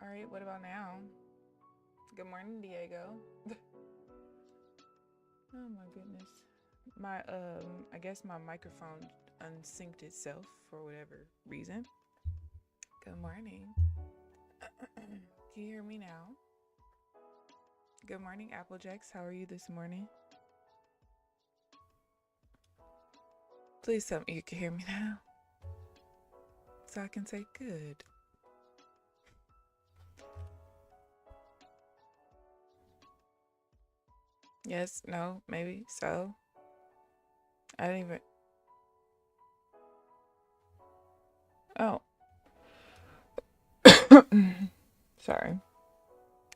All right, what about now? Good morning, Diego. Oh my goodness. My I guess my microphone unsynced itself for whatever reason. Good morning. Can you hear me now? Good morning, Applejacks. How are you this morning? Please tell me you can hear me now. So I can say good. Yes, no, maybe, so. I didn't even. Oh. Sorry.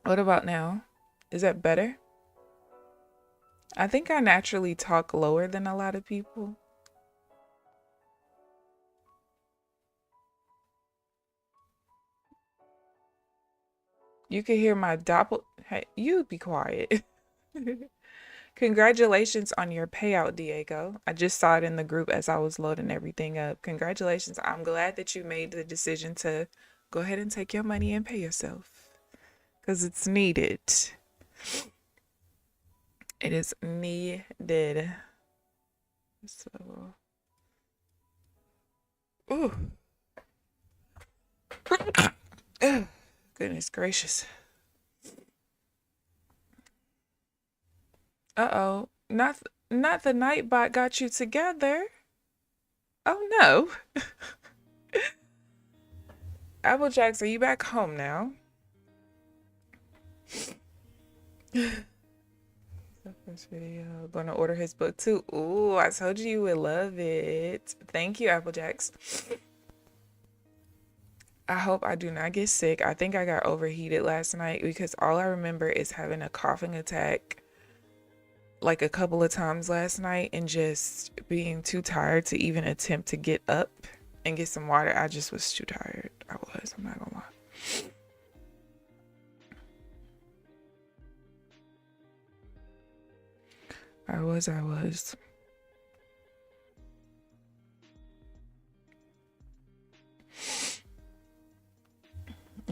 What about now? Is that better? I think I naturally talk lower than a lot of people. You can hear my doppel. Hey, you be quiet. Congratulations on your payout, Diego. I just saw it in the group as I was loading everything up. Congratulations. I'm glad that you made the decision to go ahead and take your money and pay yourself because it's needed. It is needed. So, ooh. Goodness gracious. Uh-oh. Not the Nightbot got you together. Oh no. Applejacks, are you back home now? The first video. Gonna order his book too. Ooh, I told you would love it. Thank you, Applejacks. I hope I do not get sick. I think I got overheated last night because all I remember is having a coughing attack like a couple of times last night and just being too tired to even attempt to get up and get some water. I just was too tired. I'm not gonna lie. I was.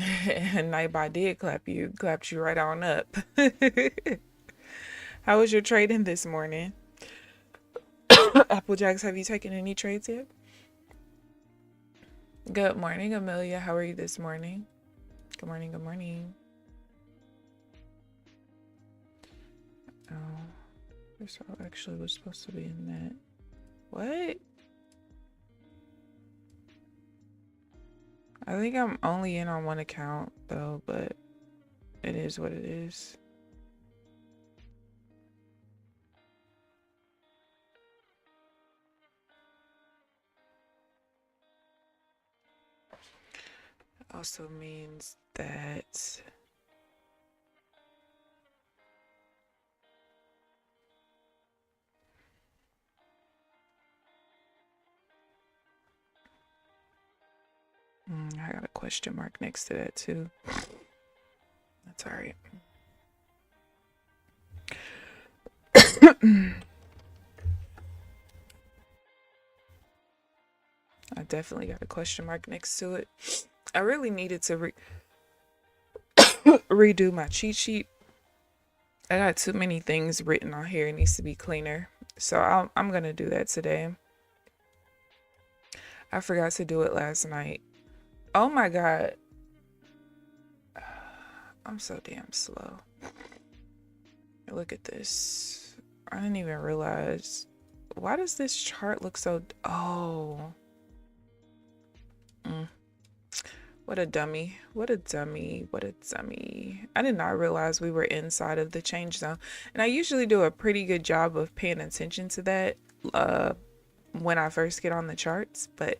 And Nightbot did clapped you right on up. How was your trading this morning? Applejacks, have you taken any trades yet? Good morning, Amelia. How are you this morning? Good morning, good morning. Oh, this actually was supposed to be in that. What? I think I'm only in on one account though, but it is what it is. Also means that I got a question mark next to that too. That's all right. I definitely got a question mark next to it. I really needed to redo my cheat sheet. I got too many things written on here. It needs to be cleaner. So I'm going to do that today. I forgot to do it last night. Oh my God. I'm so damn slow. Look at this. I didn't even realize. Why does this chart look so... Oh. What a dummy. What a dummy. What a dummy. I did not realize we were inside of the change zone. And I usually do a pretty good job of paying attention to that when I first get on the charts. But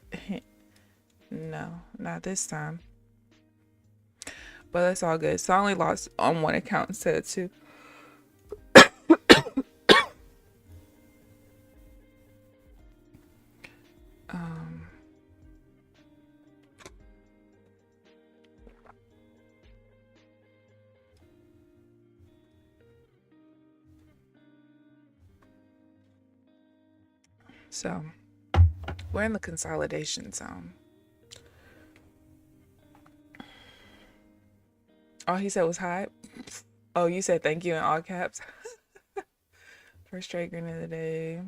no, not this time. But that's all good. So I only lost on one account instead of two. So we're in the consolidation zone. All he said was hi. Oh, you said thank you in all caps. First trade green of the day.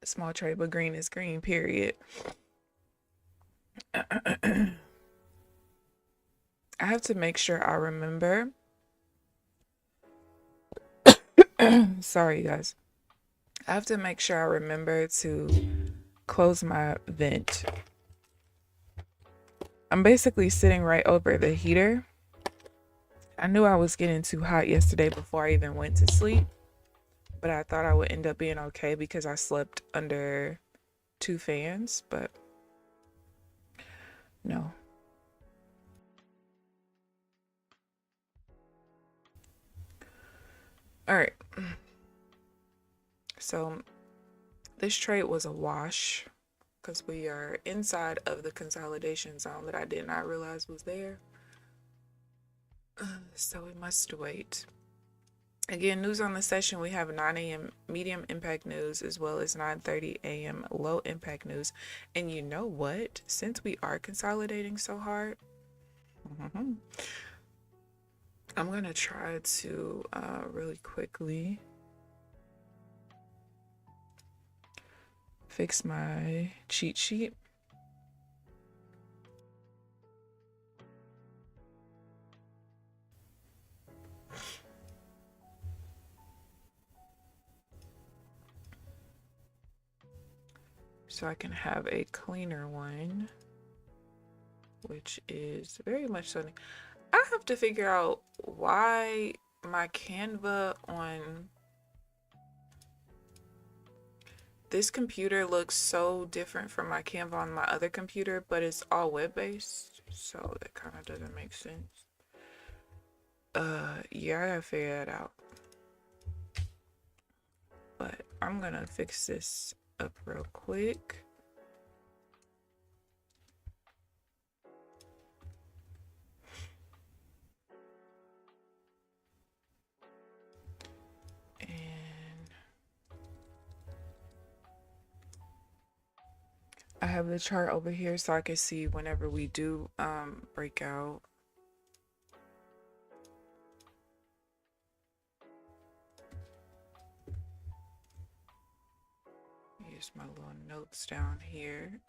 Small trade, but green is green, period. I have to make sure I remember. Sorry, guys. I have to make sure I remember to close my vent. I'm basically sitting right over the heater. I knew I was getting too hot yesterday before I even went to sleep, but I thought I would end up being okay because I slept under 2 fans, but no. All right. So this trade was a wash because we are inside of the consolidation zone that I did not realize was there. So we must wait. Again, news on the session, we have 9 a.m. medium impact news as well as 9:30 a.m. low impact news. And you know what? Since we are consolidating so hard, I'm going to try to really quickly fix my cheat sheet. So I can have a cleaner one, which is very much something. I have to figure out why my Canva on this computer looks so different from my Canva on my other computer, but it's all web-based, so that kind of doesn't make sense. Yeah, I gotta figure that out. But I'm gonna fix this up real quick. And I have the chart over here so I can see whenever we do break out. Use my little notes down here.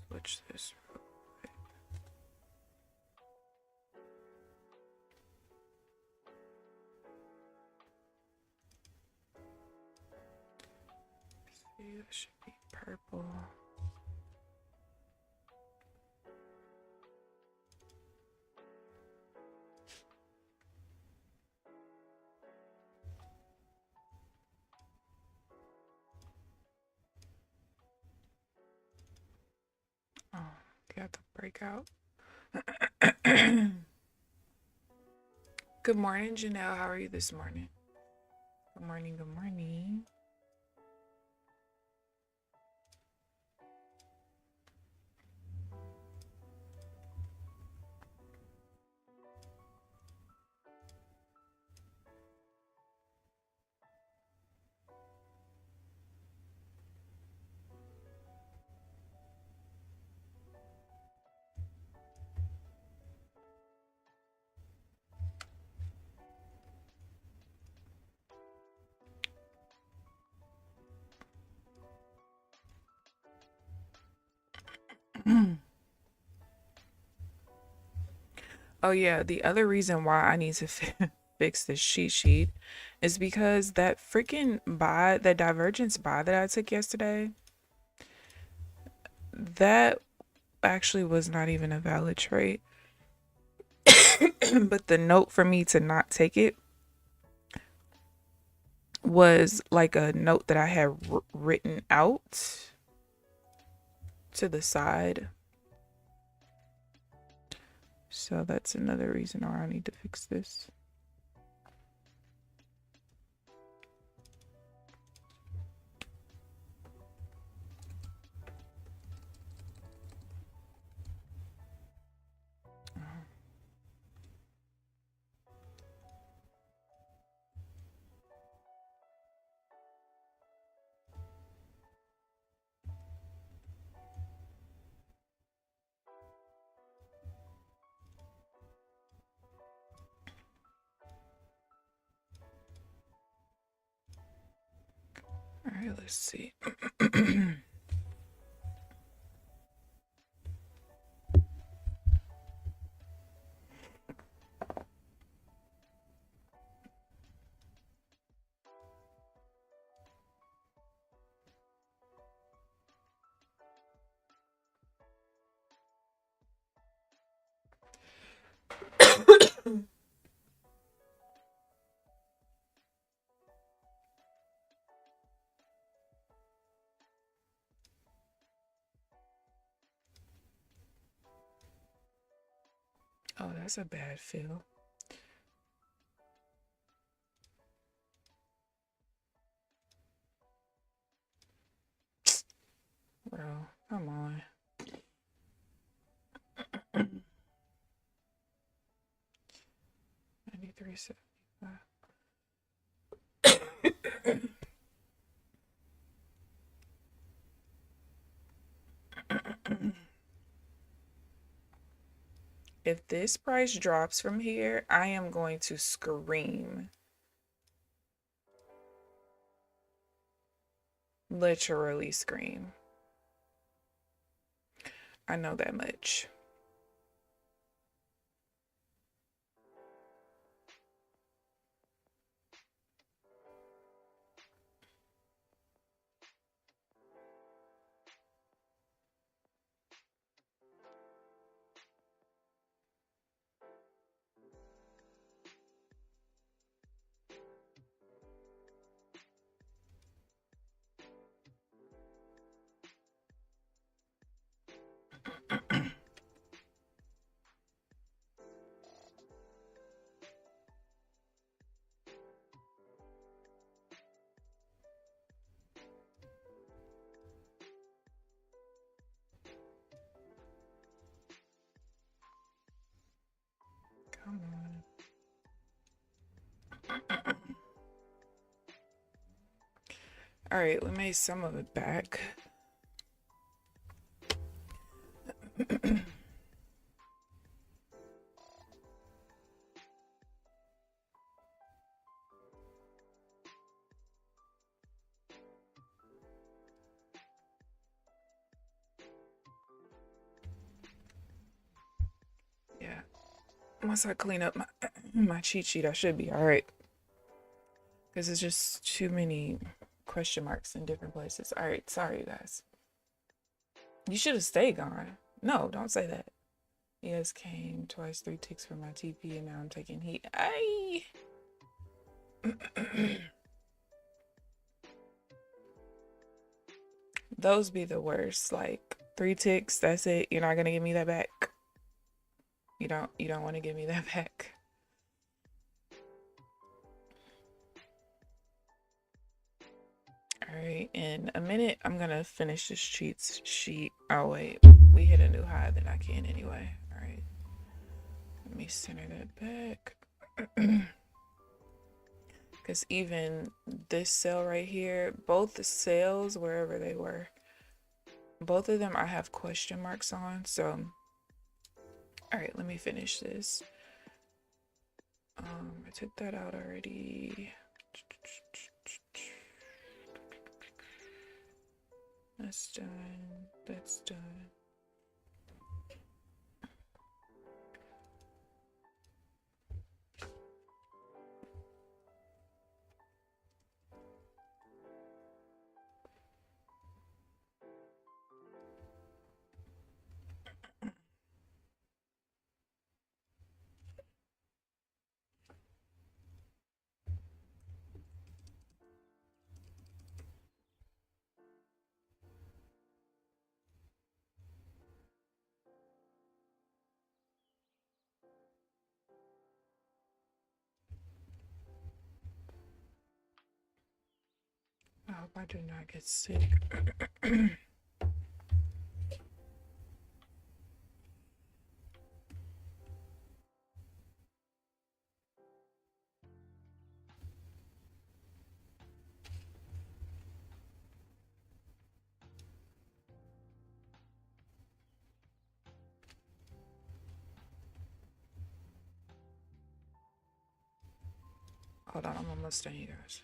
Switch this real quick. See, that should be purple. Oh, got the breakout. Good morning, Janelle. How are you this morning? Good morning, good morning. Oh yeah, the other reason why I need to fix this cheat sheet is because that freaking buy, that divergence buy that I took yesterday, that actually was not even a valid trade. But the note for me to not take it was like a note that I had written out to the side. So that's another reason why I need to fix this. right, let's see. Oh, that's a bad feel. Bro, come on. 93.75. If this price drops from here, I am going to scream. Literally scream. I know that much. Come on. All right, we made some of it back. Yeah. Once I clean up my cheat sheet, I should be all right. Because it's just too many question marks in different places. All right, sorry, you guys. You should have stayed gone. No, don't say that. Yes, came twice, 3 ticks for my TP, and now I'm taking heat. Ay. Those be the worst. Like 3 ticks, that's it. You're not gonna give me that back. You don't want to give me that back. All right, in a minute, I'm gonna finish this cheat sheet. Oh wait, we hit a new high, then I can anyway. All right, let me center that back. Because even this sale right here, both the sales, wherever they were, both of them I have question marks on. So, all right, let me finish this. I took that out already. That's done. That's done. I hope I do not get sick. Hold on, I'm almost done, you guys.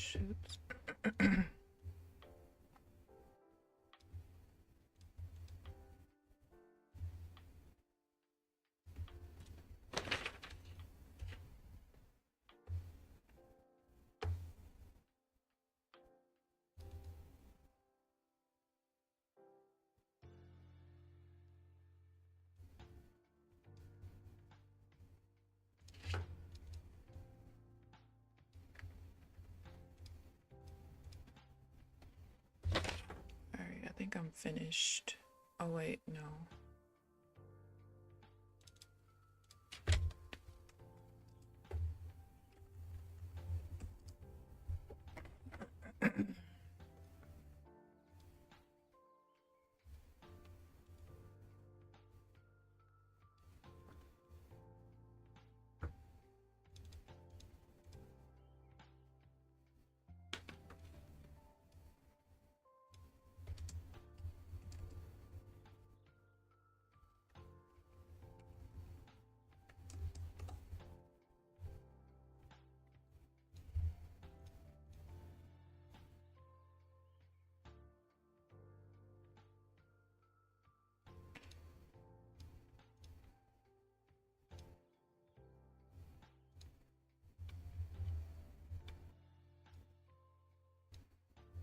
Shoots. I think I'm finished. Oh wait, no.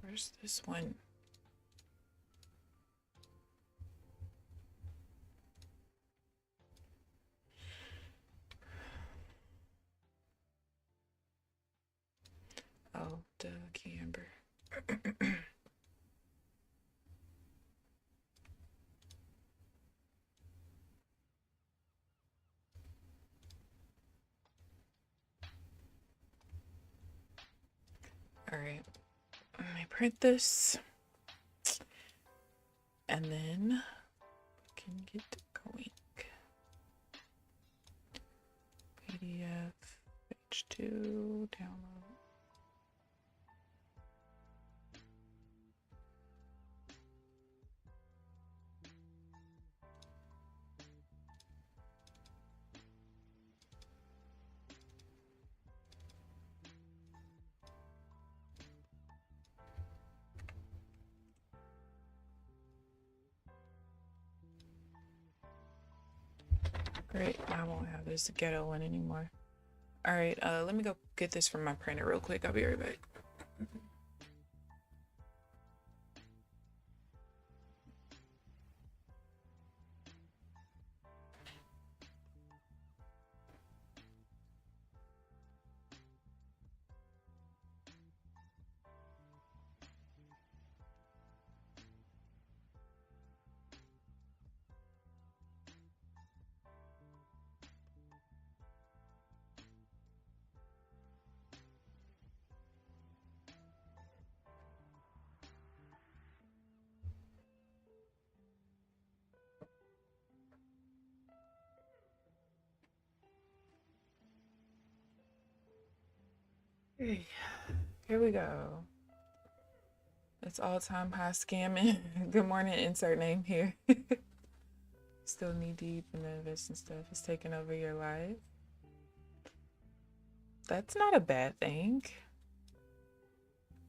Where's this one? Oh, the Keamber. All right, let me print this, and then we can get going. PDF, page 2, download. Great, I won't have this ghetto one anymore. All right, let me go get this from my printer real quick. I'll be right back. Hey, here we go. It's all-time high scamming. Good morning, insert name here. Still knee deep in the investment stuff. It's taking over your life. That's not a bad thing.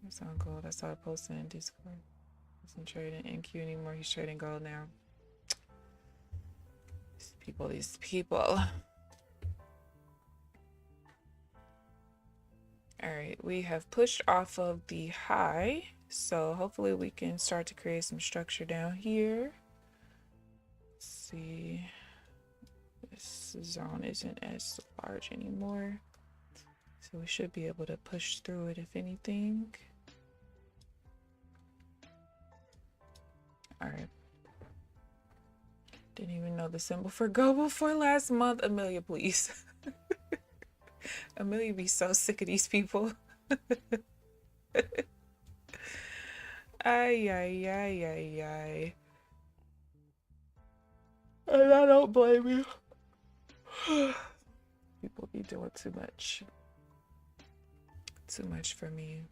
It's on gold. I saw a post in Discord. Isn't trading NQ anymore. He's trading gold now. These people. All right, we have pushed off of the high, so hopefully we can start to create some structure down here. Let's see, this zone isn't as large anymore, so we should be able to push through it if anything. All right, didn't even know the symbol for go before last month. Amelia, please. Amelia be so sick of these people. Ay, ay, ay, ay, ay. And I don't blame you. People be doing too much. Too much for me.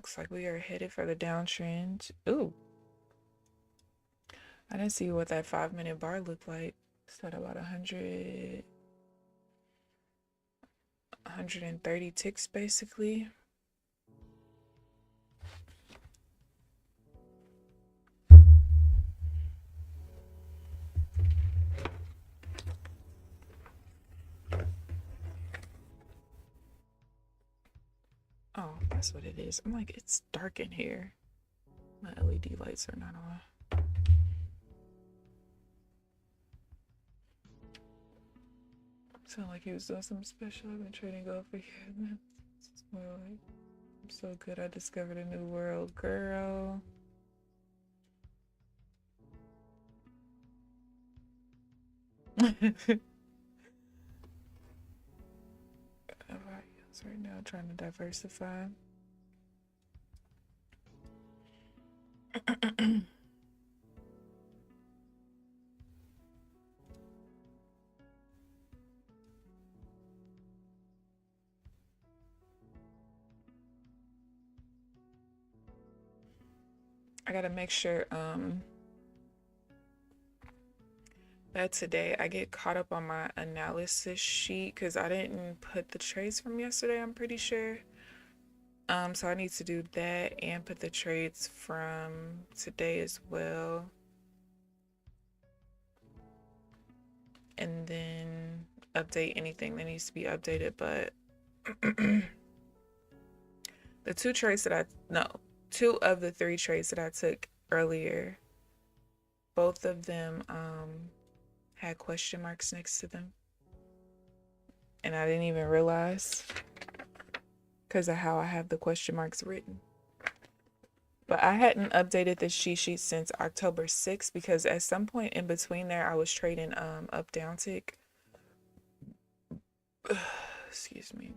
Looks like we are headed for the downtrend. Ooh, I didn't see what that 5-minute bar looked like. It's at about 130 ticks basically. Oh, that's what it is. I'm like, it's dark in here. My LED lights are not on. Sound like he was doing something special. I've been trading golf for years, man. It's more like, I'm so good. I discovered a new world, girl. Right now, trying to diversify. I gotta make sure that today I get caught up on my analysis sheet because I didn't put the trades from yesterday, I'm pretty sure. So I need to do that and put the trades from today as well. And then update anything that needs to be updated. But the two of the three trades that I took earlier, both of them had question marks next to them. And I didn't even realize because of how I have the question marks written. But I hadn't updated the cheat sheet since October 6th because at some point in between there, I was trading up down tick. Excuse me.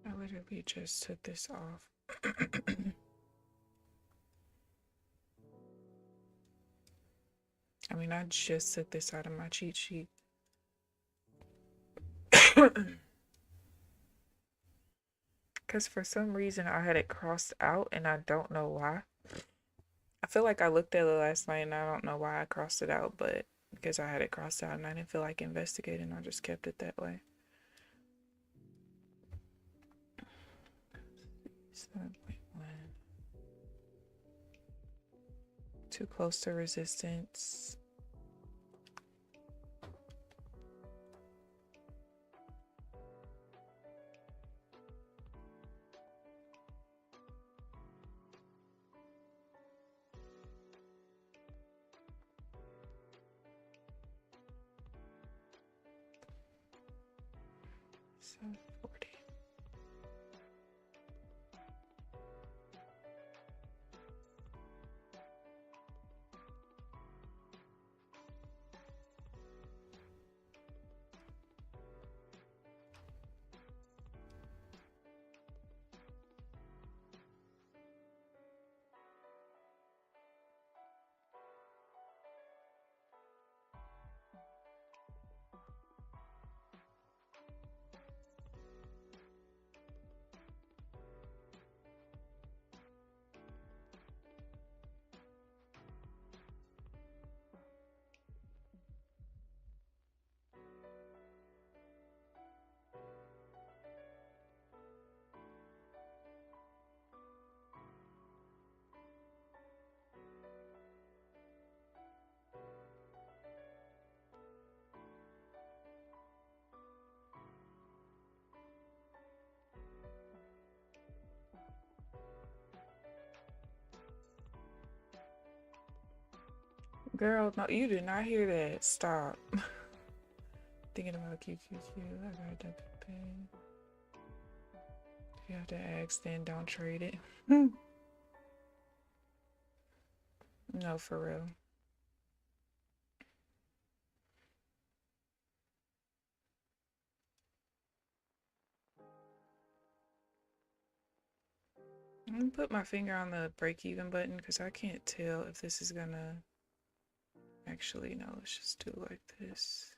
I literally just took this off. I mean, I just took this out of my cheat sheet. Because for some reason I had it crossed out and I don't know why. I feel like I looked at it last night and I don't know why I crossed it out, but because I had it crossed out and I didn't feel like investigating, I just kept it that way. 7.1. Too close to resistance. So 40. Girl, no, you did not hear that. Stop. Thinking about QQQ. I got that pain. You have to ask, then don't trade it. No, for real. I'm gonna put my finger on the break even button because I can't tell if this is gonna actually, no, let's just do it like this.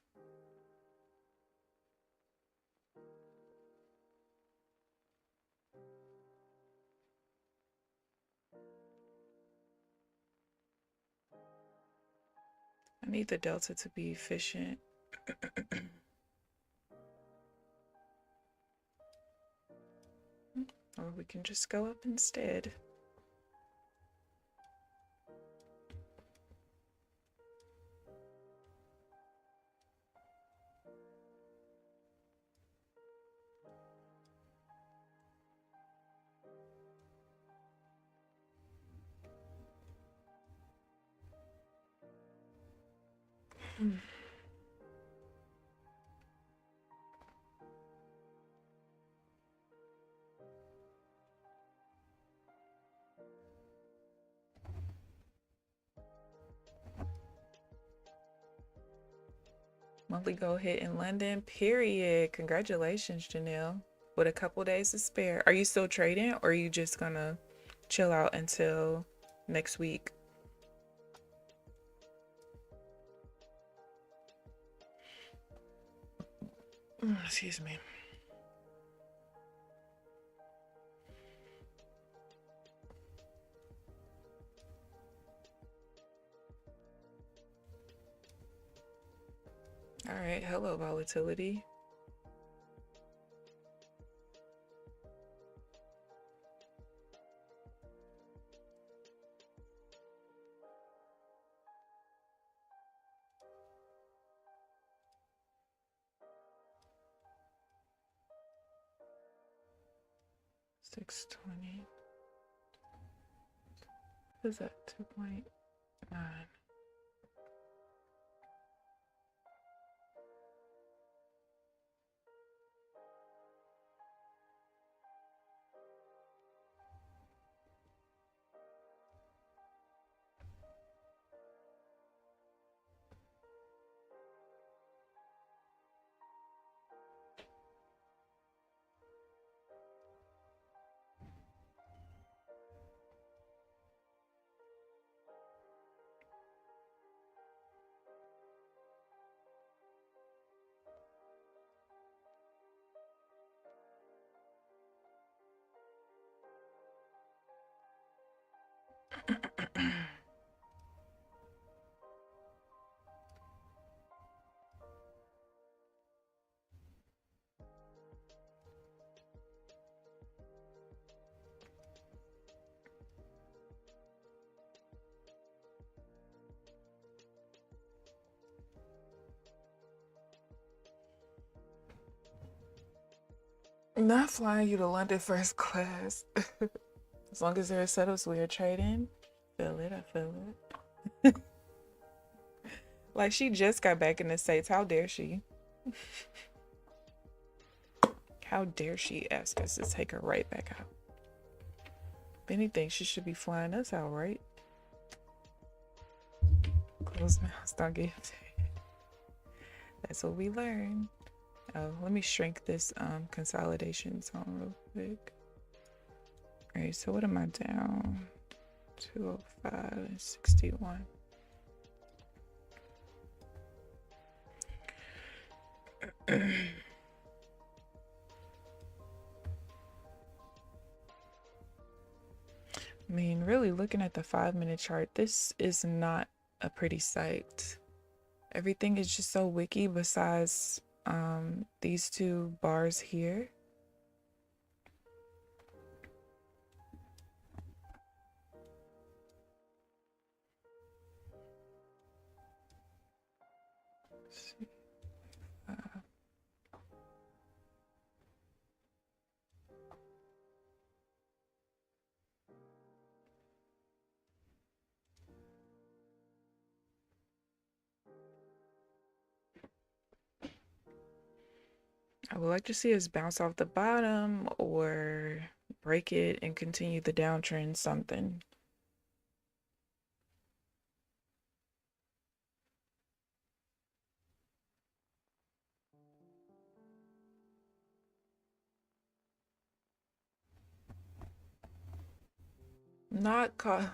I need the delta to be efficient. Or we can just go up instead. Monthly goal hit in London, period. Congratulations, Janelle. With a couple days to spare. Are you still trading or are you just gonna chill out until next week? Excuse me. All right, hello, volatility. $6.20. What is that? 2.9. Not flying you to London first class. As long as there are setups we are trading. Feel it, I feel it. Like she just got back in the States. How dare she? How dare she ask us to take her right back out? If anything, she should be flying us out, right? Closed mouths don't get fed. That's what we learn. Oh, let me shrink this consolidation zone real quick. All right, so what am I down? 205 and 61. I mean, really looking at the 5-minute chart, this is not a pretty sight. Everything is just so wicky besides these two bars here. Let's see. I would like to see us bounce off the bottom or break it and continue the downtrend, something. Not caught.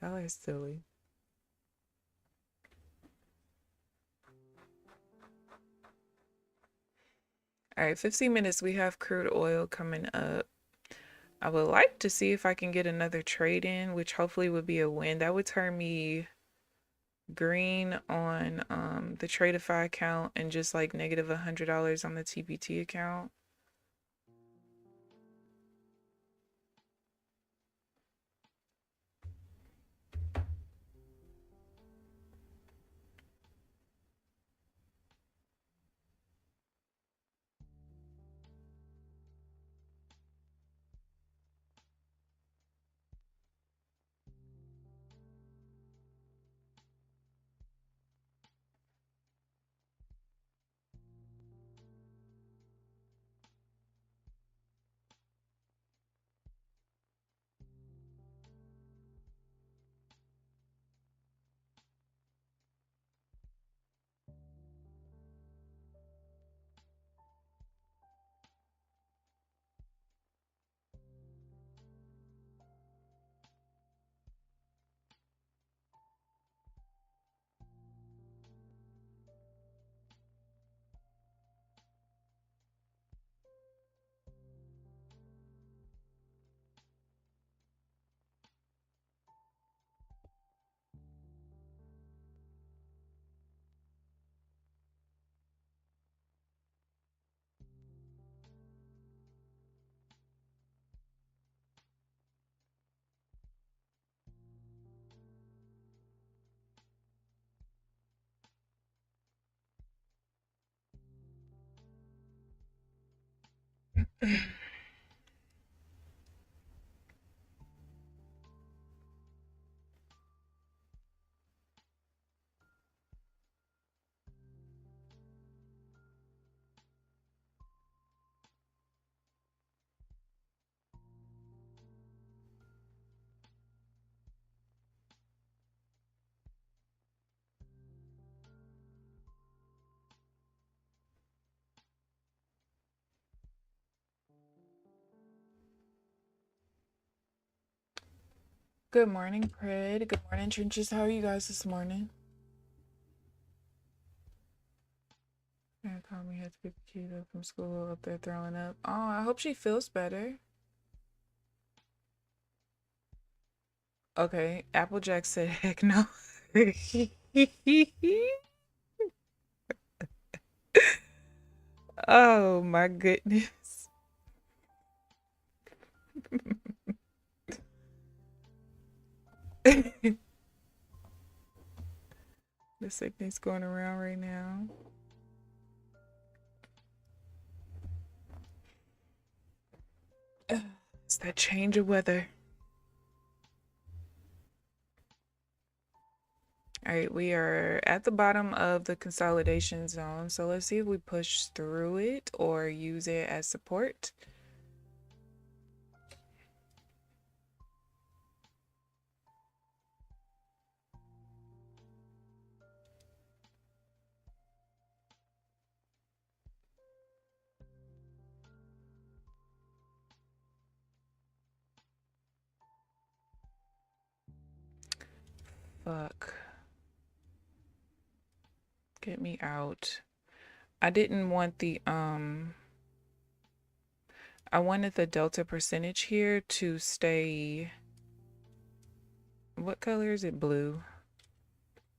Y'all are silly. All right, 15 minutes. We have crude oil coming up. I would like to see if I can get another trade in, which hopefully would be a win. That would turn me green on the Tradeify account and just like negative $100 on the TPT account. Good morning, Pred. Good morning, Trenches. How are you guys this morning? Yeah, Tommy had to pick the kid up from school up there throwing up. Oh, I hope she feels better. Okay, Applejack said heck no. Oh my goodness. The sickness going around right now. It's that change of weather. All right, we are at the bottom of the consolidation zone. So let's see if we push through it or use it as support. Fuck. Get me out. I didn't want the I wanted the delta percentage here to stay. What color is it? Blue.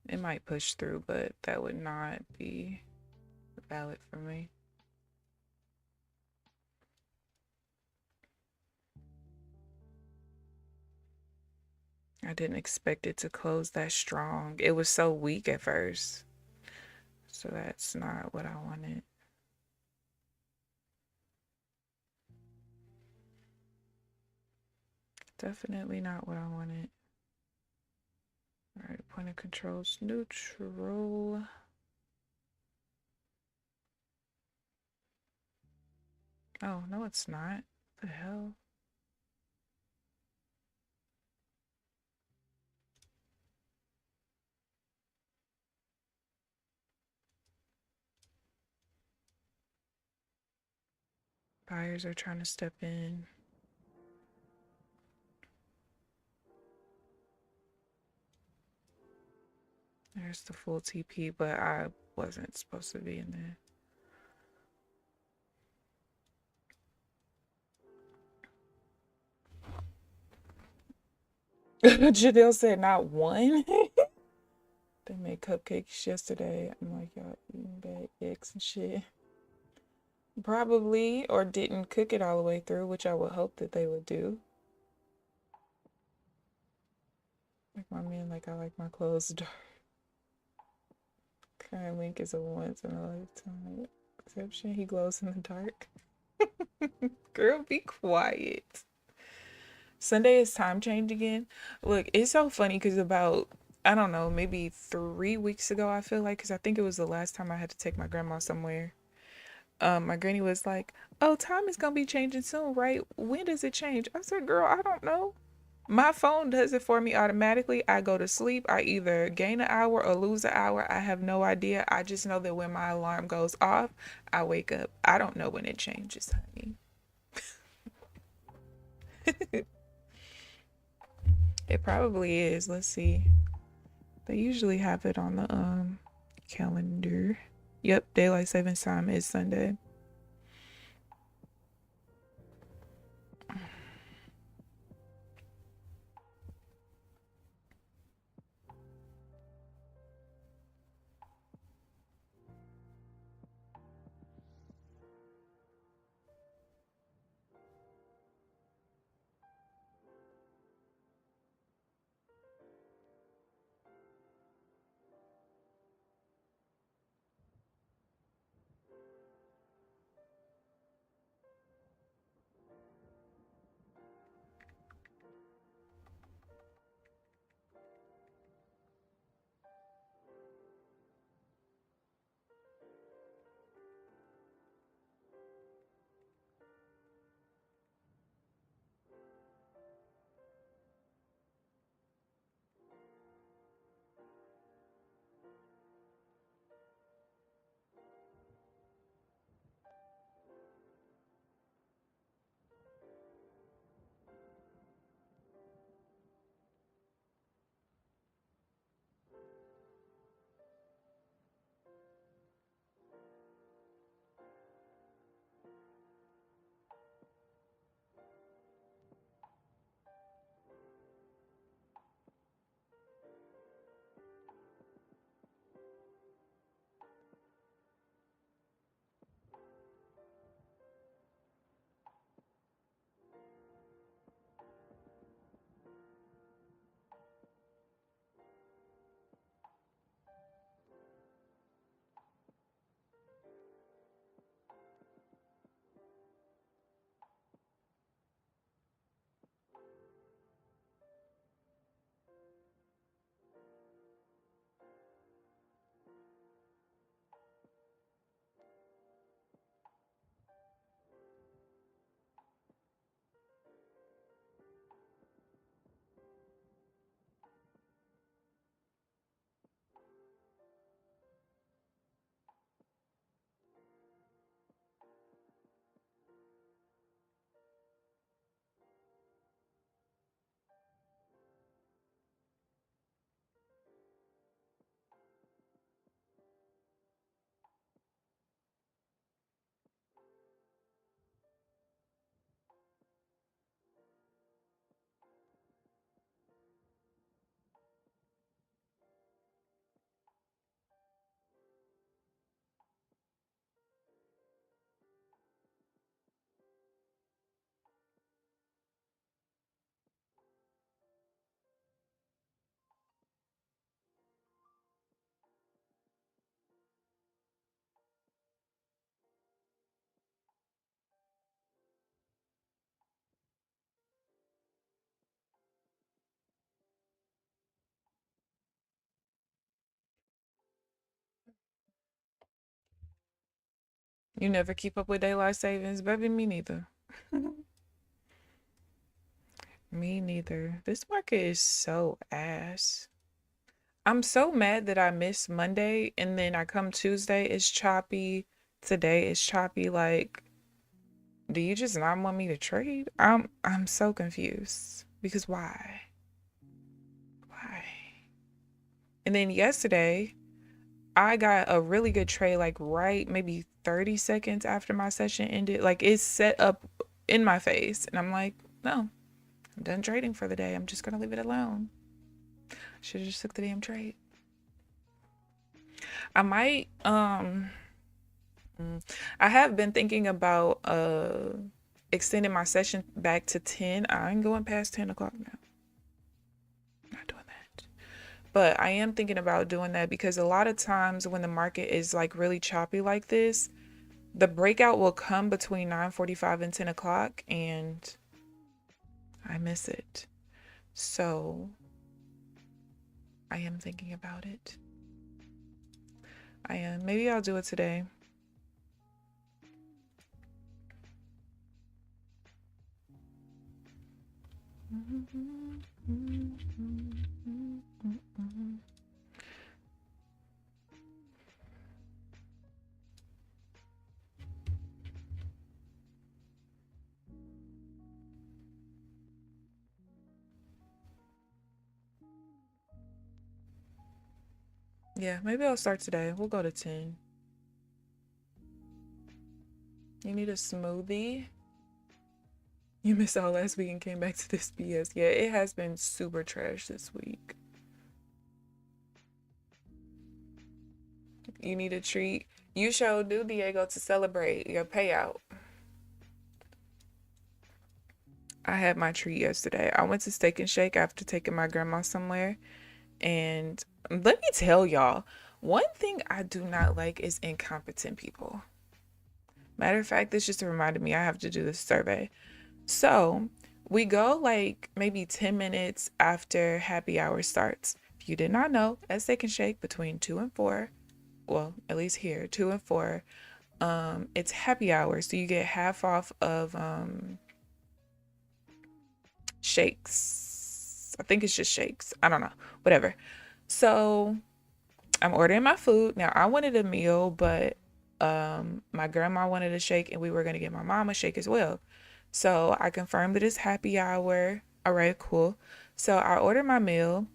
It might push through, but that would not be valid for me. I didn't expect it to close that strong. It was so weak at first. So that's not what I wanted. Definitely not what I wanted. All right, point of control's neutral. Oh, no, it's not. What the hell? Buyers are trying to step in. There's the full TP, but I wasn't supposed to be in there. Janelle said not one. They made cupcakes yesterday. I'm like, y'all eating bad eggs and shit. Probably, or didn't cook it all the way through, which I would hope that they would do. Like my man, like I like my clothes dark. Kind Link is a once in a lifetime exception. He glows in the dark. Girl, be quiet. Sunday is time change again. Look, it's so funny because about, I don't know, maybe 3 weeks ago, I feel like, because I think it was the last time I had to take my grandma somewhere. My granny was like, "Oh, time is gonna be changing soon, right? When does it change?" I said, "Girl, I don't know. My phone does it for me automatically. I go to sleep. I either gain an hour or lose an hour. I have no idea. I just know that when my alarm goes off, I wake up. I don't know when it changes, honey." It probably is. Let's see. They usually have it on the calendar. Yep, daylight savings time is Sunday. You never keep up with daylight savings, baby. Me neither. Me neither. This market is so ass. I'm so mad that I missed Monday and then I come Tuesday, it's choppy. Today it's choppy. Like, do you just not want me to trade? I'm so confused. Because why? Why? And then yesterday, I got a really good trade, like right maybe 30 seconds after my session ended. Like it's set up in my face. And I'm like, no, I'm done trading for the day. I'm just gonna leave it alone. Should have just took the damn trade. I might I have been thinking about extending my session back to 10. I ain't going past 10 o'clock now. Not doing that. But I am thinking about doing that because a lot of times when the market is like really choppy like this, the breakout will come between 9:45 and 10 o'clock and I miss it. So I am thinking about it. I am. Maybe I'll do it today. Yeah, maybe I'll start today. We'll go to 10. You need a smoothie? You missed out last week and came back to this BS. Yeah, it has been super trash this week. You need a treat. You sure do, Diego, to celebrate your payout. I had my treat yesterday. I went to Steak and Shake after taking my grandma somewhere. And let me tell y'all, one thing I do not like is incompetent people. Matter of fact, this just reminded me I have to do this survey. So we go like maybe 10 minutes after happy hour starts. If you did not know, at Steak and Shake between 2 and 4, well, at least here, 2 and 4, it's happy hour. So you get half off of shakes. I think it's just shakes. I don't know. Whatever. So I'm ordering my food. Now I wanted a meal, but my grandma wanted a shake and we were gonna get my mom a shake as well. So I confirmed that it's happy hour. All right, cool. So I ordered my meal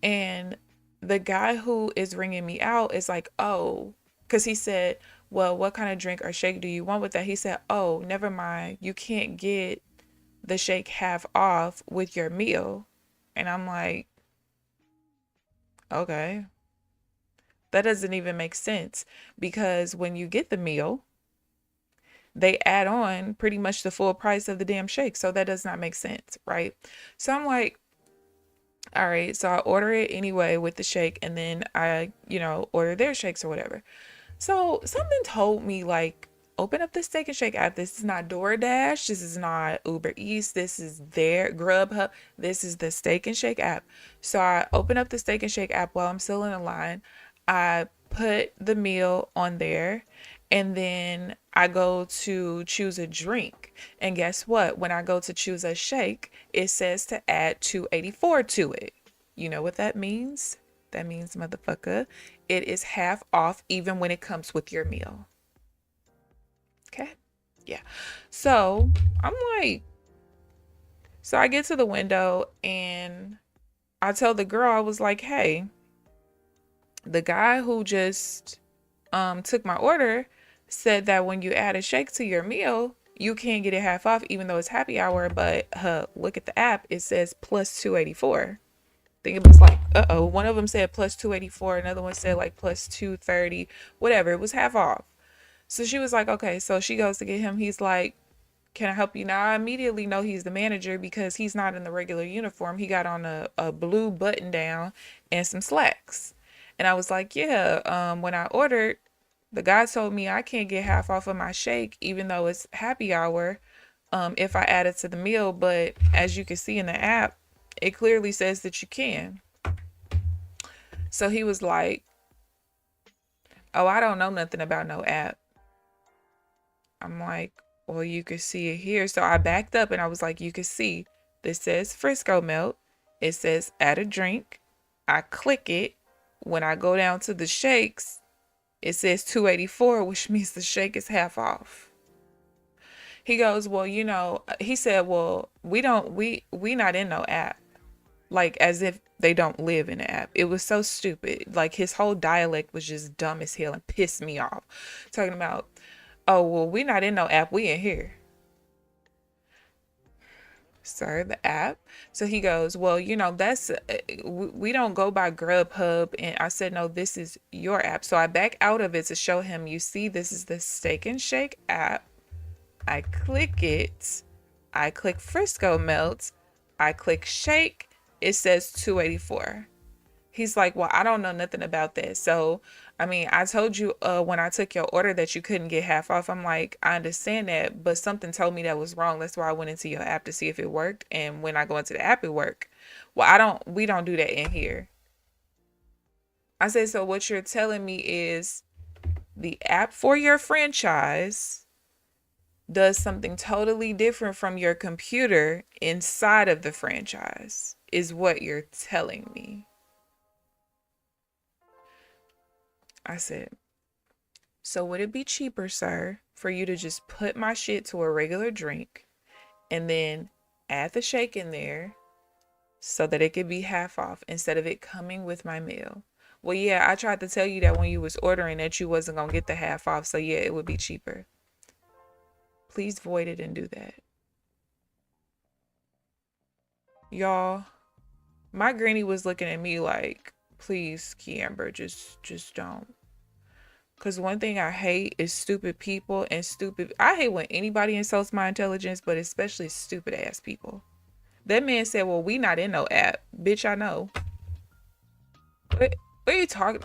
and the guy who is ringing me out is like, oh, because he said, well, what kind of drink or shake do you want with that? He said, oh, never mind. You can't get the shake half off with your meal. And I'm like, okay, that doesn't even make sense because when you get the meal, they add on pretty much the full price of the damn shake. So that does not make sense, right? So I'm like, all right, so I order it anyway with the shake and then I, order their shakes or whatever. So something told me like, open up the Steak and Shake app. This is not DoorDash. This is not Uber Eats. This is their Grubhub. This is the Steak and Shake app. So I open up the Steak and Shake app while I'm still in the line. I put the meal on there and then I go to choose a drink. And guess what? When I go to choose a shake, it says to add 284 to it. You know what that means? That means, motherfucker, it is half off even when it comes with your meal. Okay? Yeah. So I'm like, so I get to the window and I tell the girl, I was like, hey, the guy who just took my order said that when you add a shake to your meal, you can't get it half off even though it's happy hour, but look at the app, it says plus 284. I think it was like, one of them said plus 284, another one said like plus 230, whatever, it was half off. So she was like, okay. So she goes to get him. He's like, can I help you? Now I immediately know he's the manager because he's not in the regular uniform. He got on a blue button down and some slacks. And I was like, yeah, when I ordered, the guy told me I can't get half off of my shake, even though it's happy hour, if I add it to the meal. But as you can see in the app, it clearly says that you can. So he was like, oh, I don't know nothing about no app. I'm like, well, you could see it here. So I backed up and I was like, you can see this says Frisco Melt. It says add a drink. I click it. When I go down to the shakes, it says 284, which means the shake is half off. He goes, well, he said, well, we not in no app. Like as if they don't live in the app. It was so stupid. Like his whole dialect was just dumb as hell and pissed me off. Talking about, oh, well, we not in no app. We in here. Sir, the app. So he goes, well, that's we don't go by Grubhub. And I said, no, this is your app. So I back out of it to show him, you see, this is the Steak and Shake app. I click it. I click Frisco Melt. I click Shake. It says 284. He's like, well, I don't know nothing about that. So, I mean, I told you when I took your order that you couldn't get half off. I'm like, I understand that, but something told me that was wrong. That's why I went into your app to see if it worked. And when I go into the app, it worked. Well, we don't do that in here. I said, so what you're telling me is the app for your franchise does something totally different from your computer inside of the franchise, is what you're telling me. I said, so would it be cheaper, sir, for you to just put my shit to a regular drink and then add the shake in there so that it could be half off instead of it coming with my meal? Well, yeah, I tried to tell you that when you was ordering that you wasn't going to get the half off. So yeah, it would be cheaper. Please void it and do that. Y'all, my granny was looking at me like, please, Keamber, just don't. Because one thing I hate is stupid people and I hate when anybody insults my intelligence, but especially stupid ass people. That man said, well, we not in no app. Bitch, I know. What are you talking?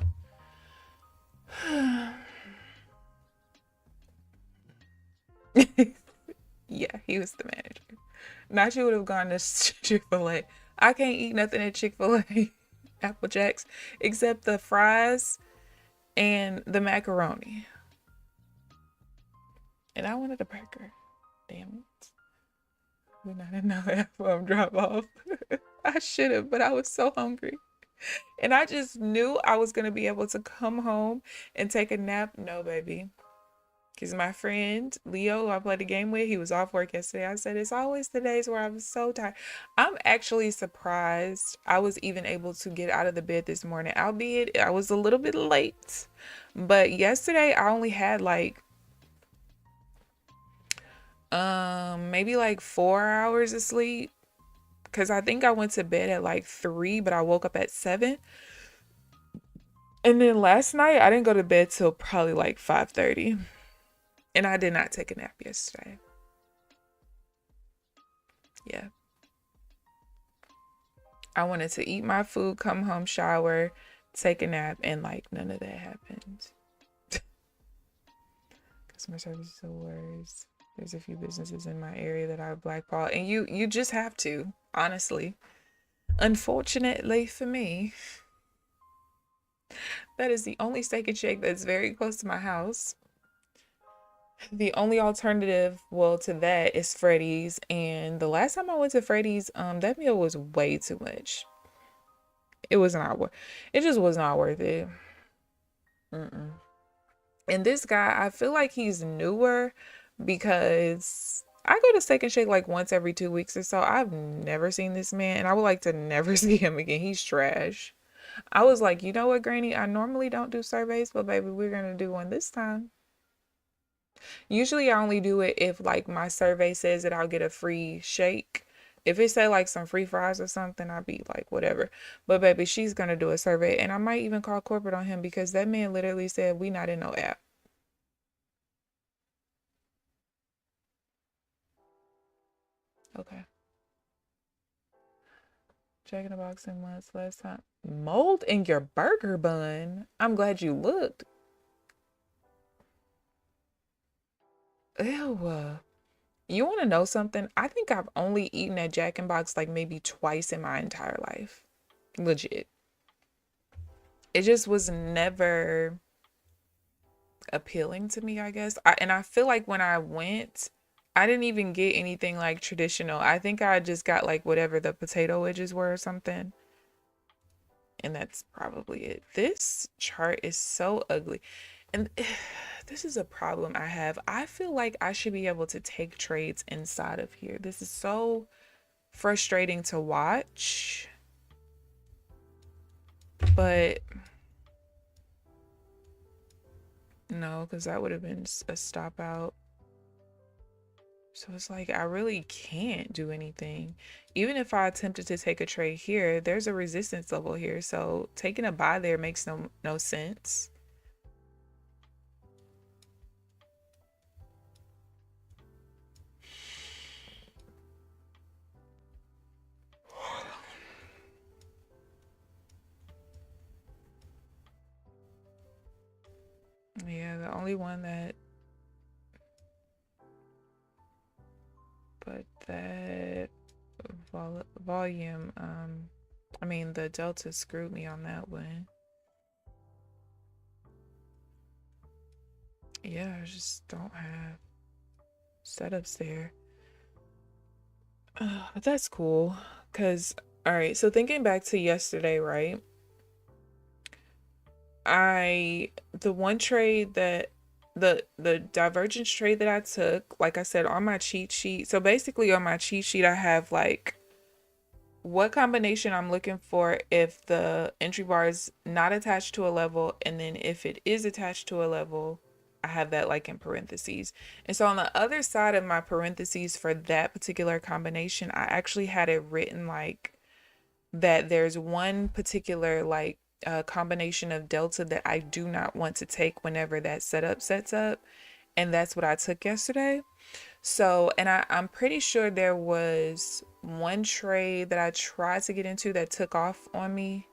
Yeah, he was the manager. Not you would have gone to Chick-fil-A. I can't eat nothing at Chick-fil-A, Apple Jacks, except the fries and the macaroni. And I wanted a burger. Damn it. We're not in no F1 drop off. I should have, but I was so hungry. And I just knew I was going to be able to come home and take a nap. No, baby. Because my friend Leo, who I played the game with, he was off work yesterday. I said, it's always the days where I was so tired. I'm actually surprised I was even able to get out of the bed this morning, albeit I was a little bit late. But yesterday I only had like maybe like 4 hours of sleep. Because I think I went to bed at like 3, but I woke up at 7. And then last night I didn't go to bed till probably like 5:30. And I did not take a nap yesterday. Yeah. I wanted to eat my food, come home, shower, take a nap, and like none of that happened. Customer service is the worst. There's a few businesses in my area that are blackballed, and you just have to, honestly. Unfortunately for me, that is the only Steak and Shake that's very close to my house. The only alternative, well, to that is Freddy's. And the last time I went to Freddy's, that meal was way too much. It was not worth. It just was not worth it. Mm-mm. And this guy, I feel like he's newer because I go to Steak and Shake like once every 2 weeks or so. I've never seen this man, and I would like to never see him again. He's trash. I was like, you know what, Granny? I normally don't do surveys, but baby, we're gonna do one this time. Usually I only do it if like my survey says that I'll get a free shake. If it say like some free fries or something, I'll be like, whatever. But baby, she's gonna do a survey, and I might even call corporate on him because that man literally said we not in no app. Okay. Checking the box in months last time. Mold in your burger bun. I'm glad you looked. Ew. You want to know something? I think I've only eaten at Jack in Box like maybe twice in my entire life. Legit. It just was never appealing to me, I guess. And I feel like when I went, I didn't even get anything like traditional. I think I just got like whatever the potato wedges were or something. And that's probably it. This chart is so ugly. And this is a problem I have. I feel like I should be able to take trades inside of here. This is so frustrating to watch. But no, because that would have been a stop out. So it's like I really can't do anything. Even if I attempted to take a trade here, there's a resistance level here. So taking a buy there makes no sense. Yeah, the only one that that volume, I mean the delta screwed me on that one. Yeah, I just don't have setups there. But that's cool, because all right, so thinking back to yesterday, right? The one trade that the divergence trade that I took, like I said, on my cheat sheet. So basically on my cheat sheet I have like what combination I'm looking for if the entry bar is not attached to a level, and then if it is attached to a level, I have that like in parentheses. And so on the other side of my parentheses for that particular combination, I actually had it written like that there's one particular like combination of delta that I do not want to take whenever that setup sets up. And that's what I took yesterday. So, and I'm pretty sure there was one trade that I tried to get into that took off on me,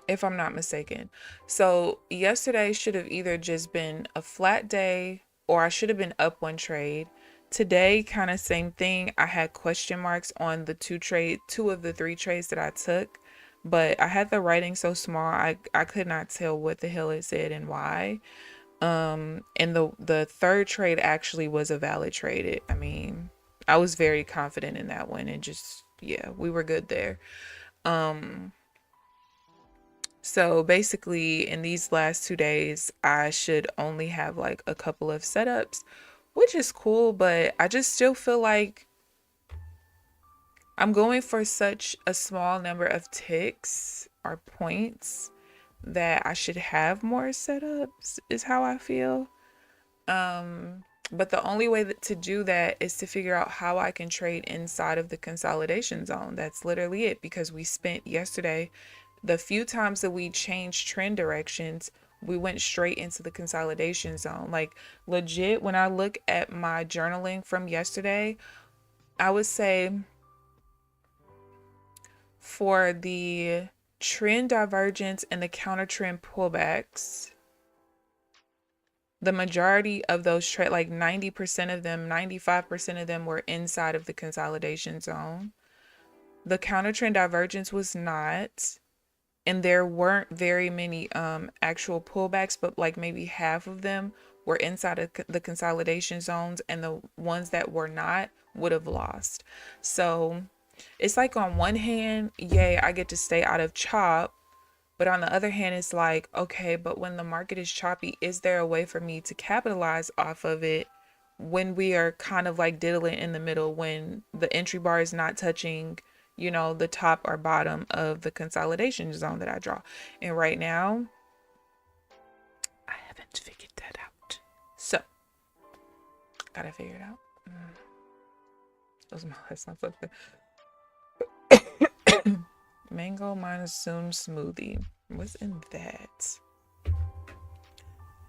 if I'm not mistaken. So yesterday should have either just been a flat day or I should have been up one trade. Today, kind of same thing. I had question marks on the two of the three trades that I took, but I had the writing so small, I could not tell what the hell it said and why. And the third trade actually was a valid trade. I mean, I was very confident in that one, and just yeah, we were good there. So basically in these last 2 days, I should only have like a couple of setups, which is cool, but I just still feel like I'm going for such a small number of ticks or points that I should have more setups, is how I feel. But the only way to do that is to figure out how I can trade inside of the consolidation zone. That's literally it, because we spent yesterday, the few times that we changed trend directions, we went straight into the consolidation zone. Like legit, when I look at my journaling from yesterday, I would say for the trend divergence and the counter trend pullbacks, the majority of those trade, like 90% of them, 95% of them were inside of the consolidation zone. The counter trend divergence was not, and there weren't very many actual pullbacks, but like maybe half of them were inside of the consolidation zones, and the ones that were not would have lost. So it's like on one hand, yay, I get to stay out of chop. But on the other hand, it's like, okay, but when the market is choppy, is there a way for me to capitalize off of it when we are kind of like diddling in the middle, when the entry bar is not touching, the top or bottom of the consolidation zone that I draw? And right now, I haven't figured that out. So, gotta figure it out. Those are my lessons. Mango monsoon smoothie. What's in that?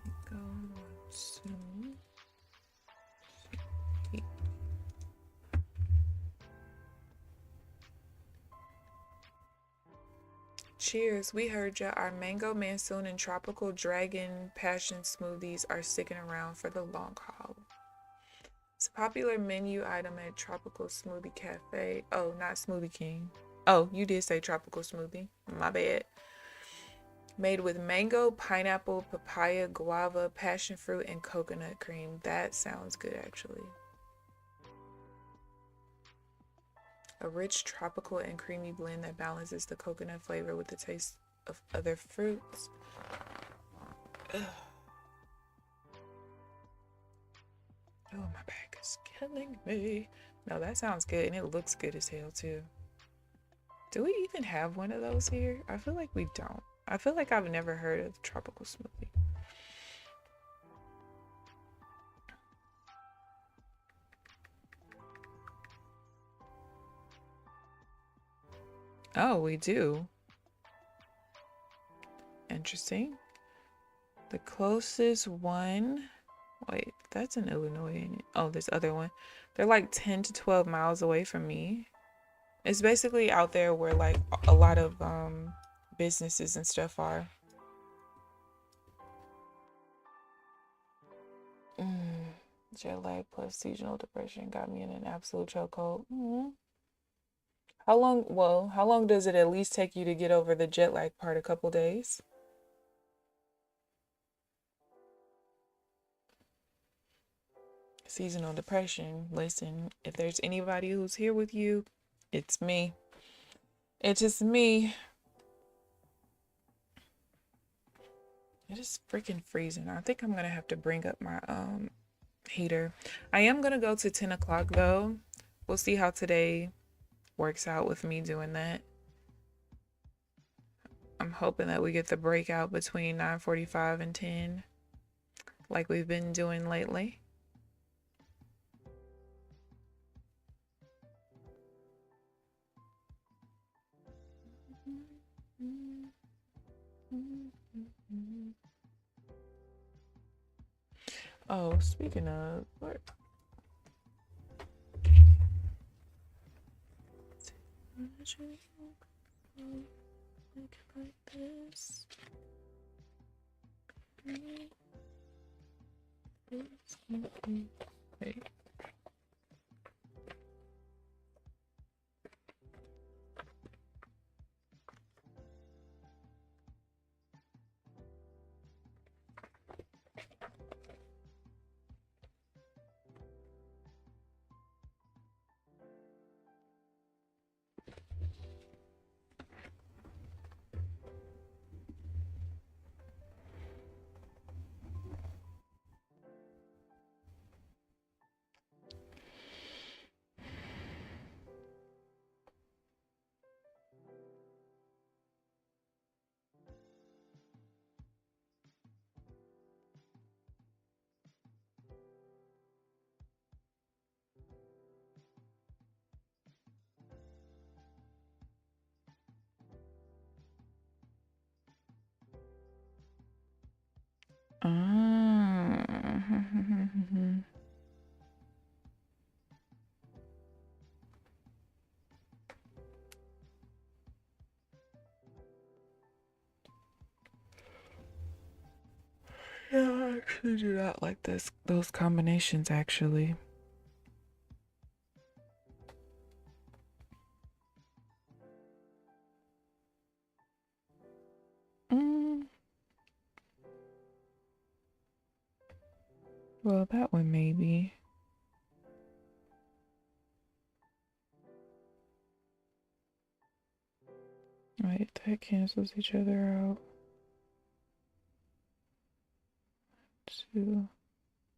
Mango monsoon. Cheers. We heard ya. Our mango monsoon and tropical dragon passion smoothies are sticking around for the long haul. It's a popular menu item at Tropical Smoothie Cafe. Oh, not Smoothie King. Oh, you did say tropical smoothie. My bad. Made with mango, pineapple, papaya, guava, passion fruit, and coconut cream. That sounds good, actually. A rich, tropical, and creamy blend that balances the coconut flavor with the taste of other fruits. Ugh. Oh, my back is killing me. No, that sounds good, and it looks good as hell, too. Do we even have one of those here? I feel like we don't. I feel like I've never heard of tropical smoothie. Oh, we do. Interesting. The closest one, wait, that's in Illinois, ain't it? Oh, this other one. They're like 10 to 12 miles away from me. It's basically out there where like a lot of businesses and stuff are. Jet lag plus seasonal depression got me in an absolute chokehold. How long? Well, how long does it at least take you to get over the jet lag part? A couple days? Seasonal depression. Listen, if there's anybody who's here with you, it's me. It's just me. It is freaking freezing. I think I'm gonna have to bring up my heater. I am gonna go to 10 o'clock though. We'll see how today works out with me doing that. I'm hoping that we get the breakout between 9:45 and 10 like we've been doing lately. Oh, speaking of, what? Like this. Wait. Yeah, I actually do not like those combinations actually. Well, that one maybe. Right, that cancels each other out. 2,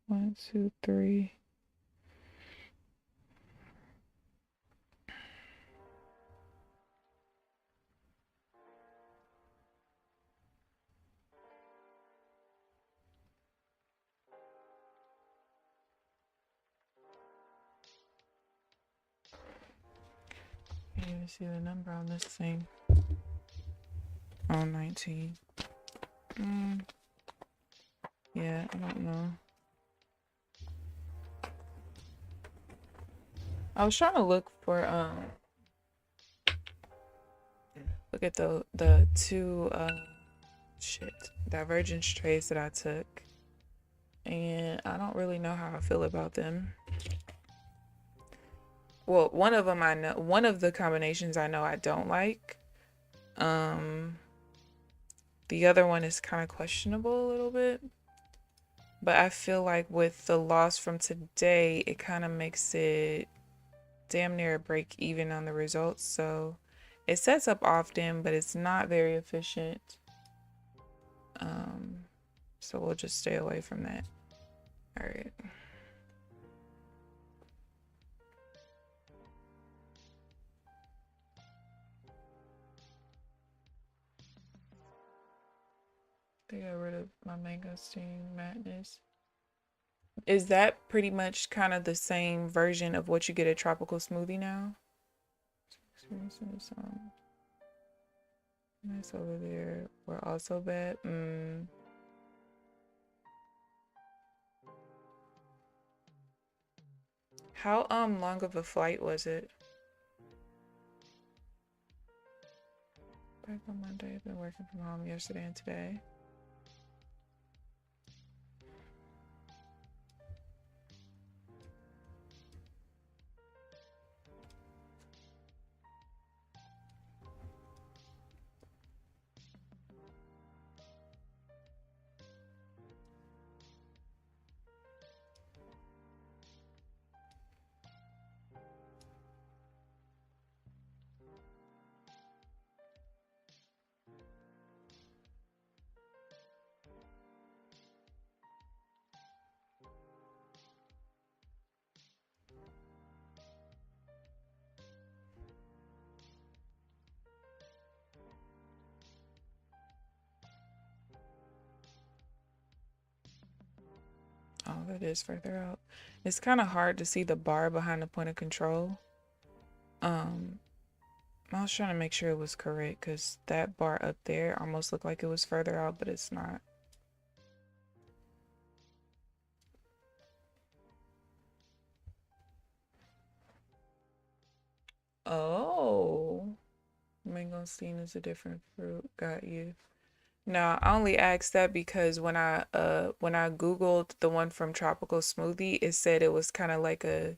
1, 2, 3. Can't even see the number on this thing. Oh, 19. Yeah, I don't know. I was trying to look for look at the two divergence trades that I took, and I don't really know how I feel about them. Well, one of them I know, one of the combinations I know I don't like. The The other one is kind of questionable a little bit. But I feel like with the loss from today, it kind of makes it damn near a break even on the results. So it sets up often, but it's not very efficient. So we'll just stay away from that. All right. They got rid of my mangosteen madness. Is that pretty much kind of the same version of what you get at tropical smoothie now? Nice over there. We're also bad. How long of a flight was it? Back on Monday. I've been working from home yesterday and today. Oh, that is further out. It's kind of hard to see the bar behind the point of control. I was trying to make sure it was correct because that bar up there almost looked like it was further out, but it's not. Oh, mangosteen is a different fruit. Got you. No, I only asked that because when I Googled the one from Tropical Smoothie, it said it was kind of like a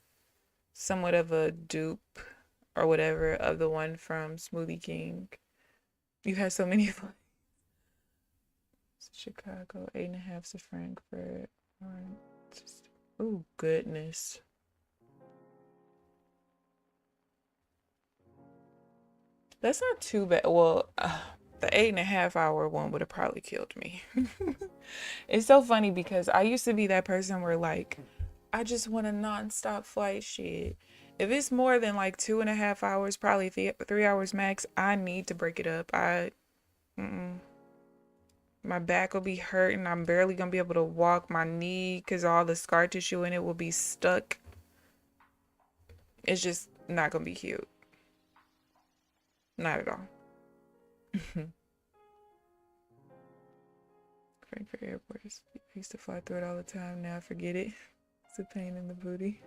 somewhat of a dupe or whatever of the one from Smoothie King. You had so many fun. Chicago, 8.5 to Frankfurt. Oh goodness. That's not too bad. Well, the 8.5 hour one would have probably killed me. It's so funny because I used to be that person where like I just want a non-stop flight shit. If it's more than like 2.5 hours, probably 3 hours max, I need to break it up. My back will be hurting. I'm barely gonna be able to walk. My knee, because all the scar tissue in it will be stuck. It's just not gonna be cute. Not at all. Frankfurt Airport. I used to fly through it all the time. Now I forget it. It's a pain in the booty.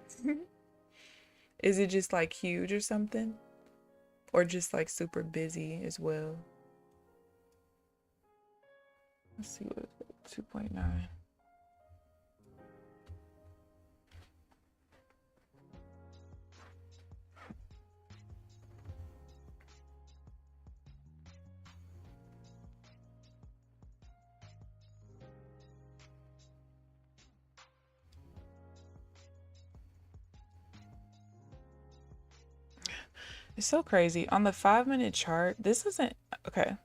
Is it just like huge or something? Or just like super busy as well? Let's see what 2.9. It's so crazy. On the 5-minute chart, this isn't okay.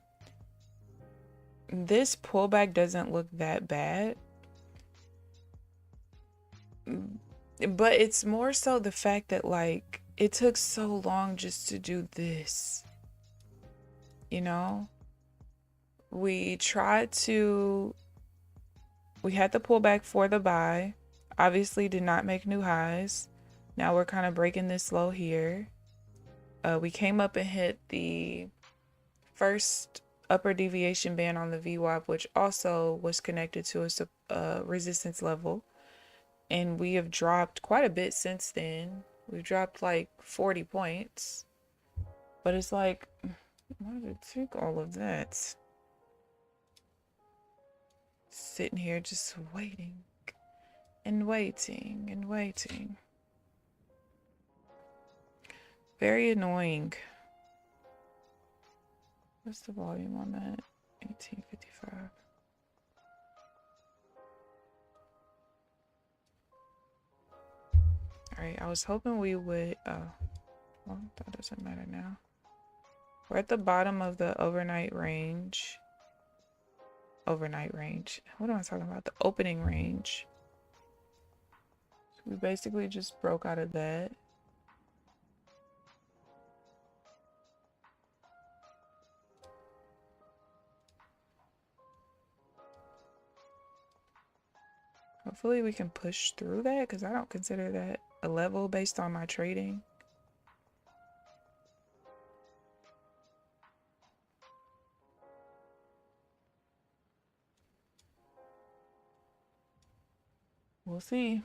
This pullback doesn't look that bad. But it's more so the fact that like it took so long just to do this. You know? We had the pullback for the buy. Obviously did not make new highs. Now we're kind of breaking this low here. We came up and hit the first upper deviation band on the VWAP, which also was connected to a resistance level. And we have dropped quite a bit since then. We've dropped like 40 points. But it's like, why did it take all of that? Sitting here just waiting and waiting and waiting. Very annoying. What's the volume on that? 1855. All right, I was hoping we would, well, that doesn't matter now. We're at the bottom of the overnight range. Overnight range. What am I talking about? The opening range. So we basically just broke out of that. Hopefully we can push through that because I don't consider that a level based on my trading. We'll see.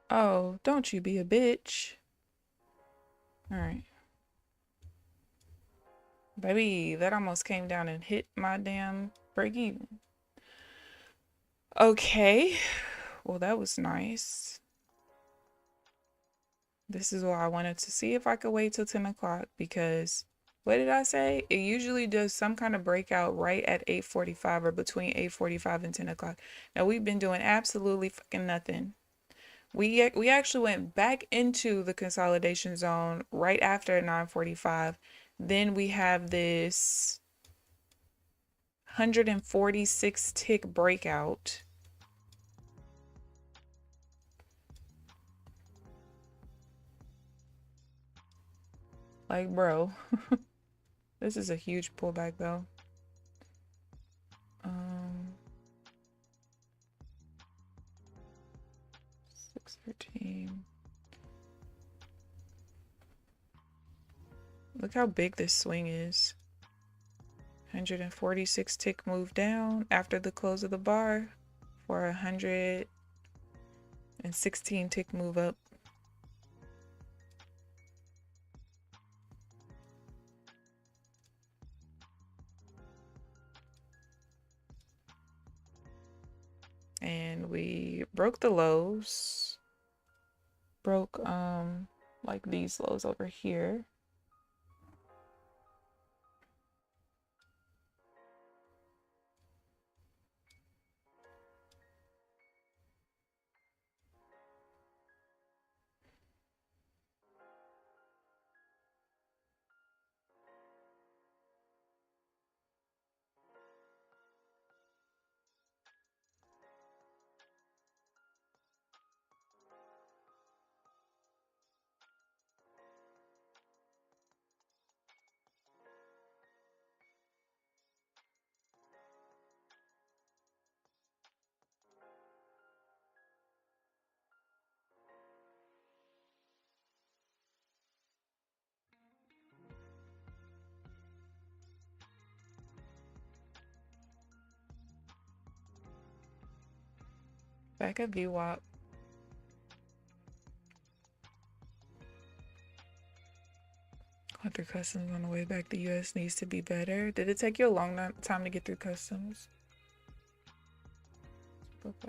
Oh, don't you be a bitch. All right. Baby, that almost came down and hit my damn break even. Okay. Well, that was nice. This is why I wanted to see if I could wait till 10 o'clock because what did I say? It usually does some kind of breakout right at 8:45 or between 8:45 and 10 o'clock. Now we've been doing absolutely fucking nothing. We actually went back into the consolidation zone right after 9:45. Then we have this 146 tick breakout. Like, bro, this is a huge pullback though. 613. Look how big this swing is. 146 tick move down after the close of the bar for 116 tick move up. And we broke the lows. Broke like these lows over here. Back at VWAP. Going through customs on the way back. The US needs to be better. Did it take you a long time to get through customs? It's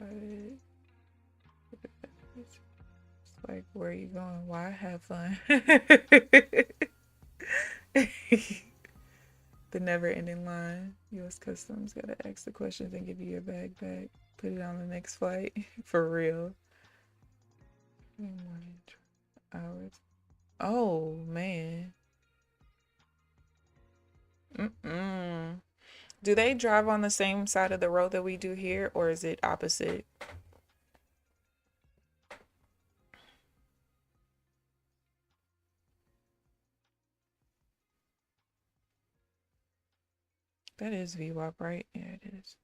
like, where are you going? Why? Have fun. The never-ending line. US Customs gotta ask the questions and give you your bag back. Put it on the next flight. For real. Hours. Oh, man. Do they drive on the same side of the road that we do here, or is it opposite? That is VWAP, right? Yeah, it is.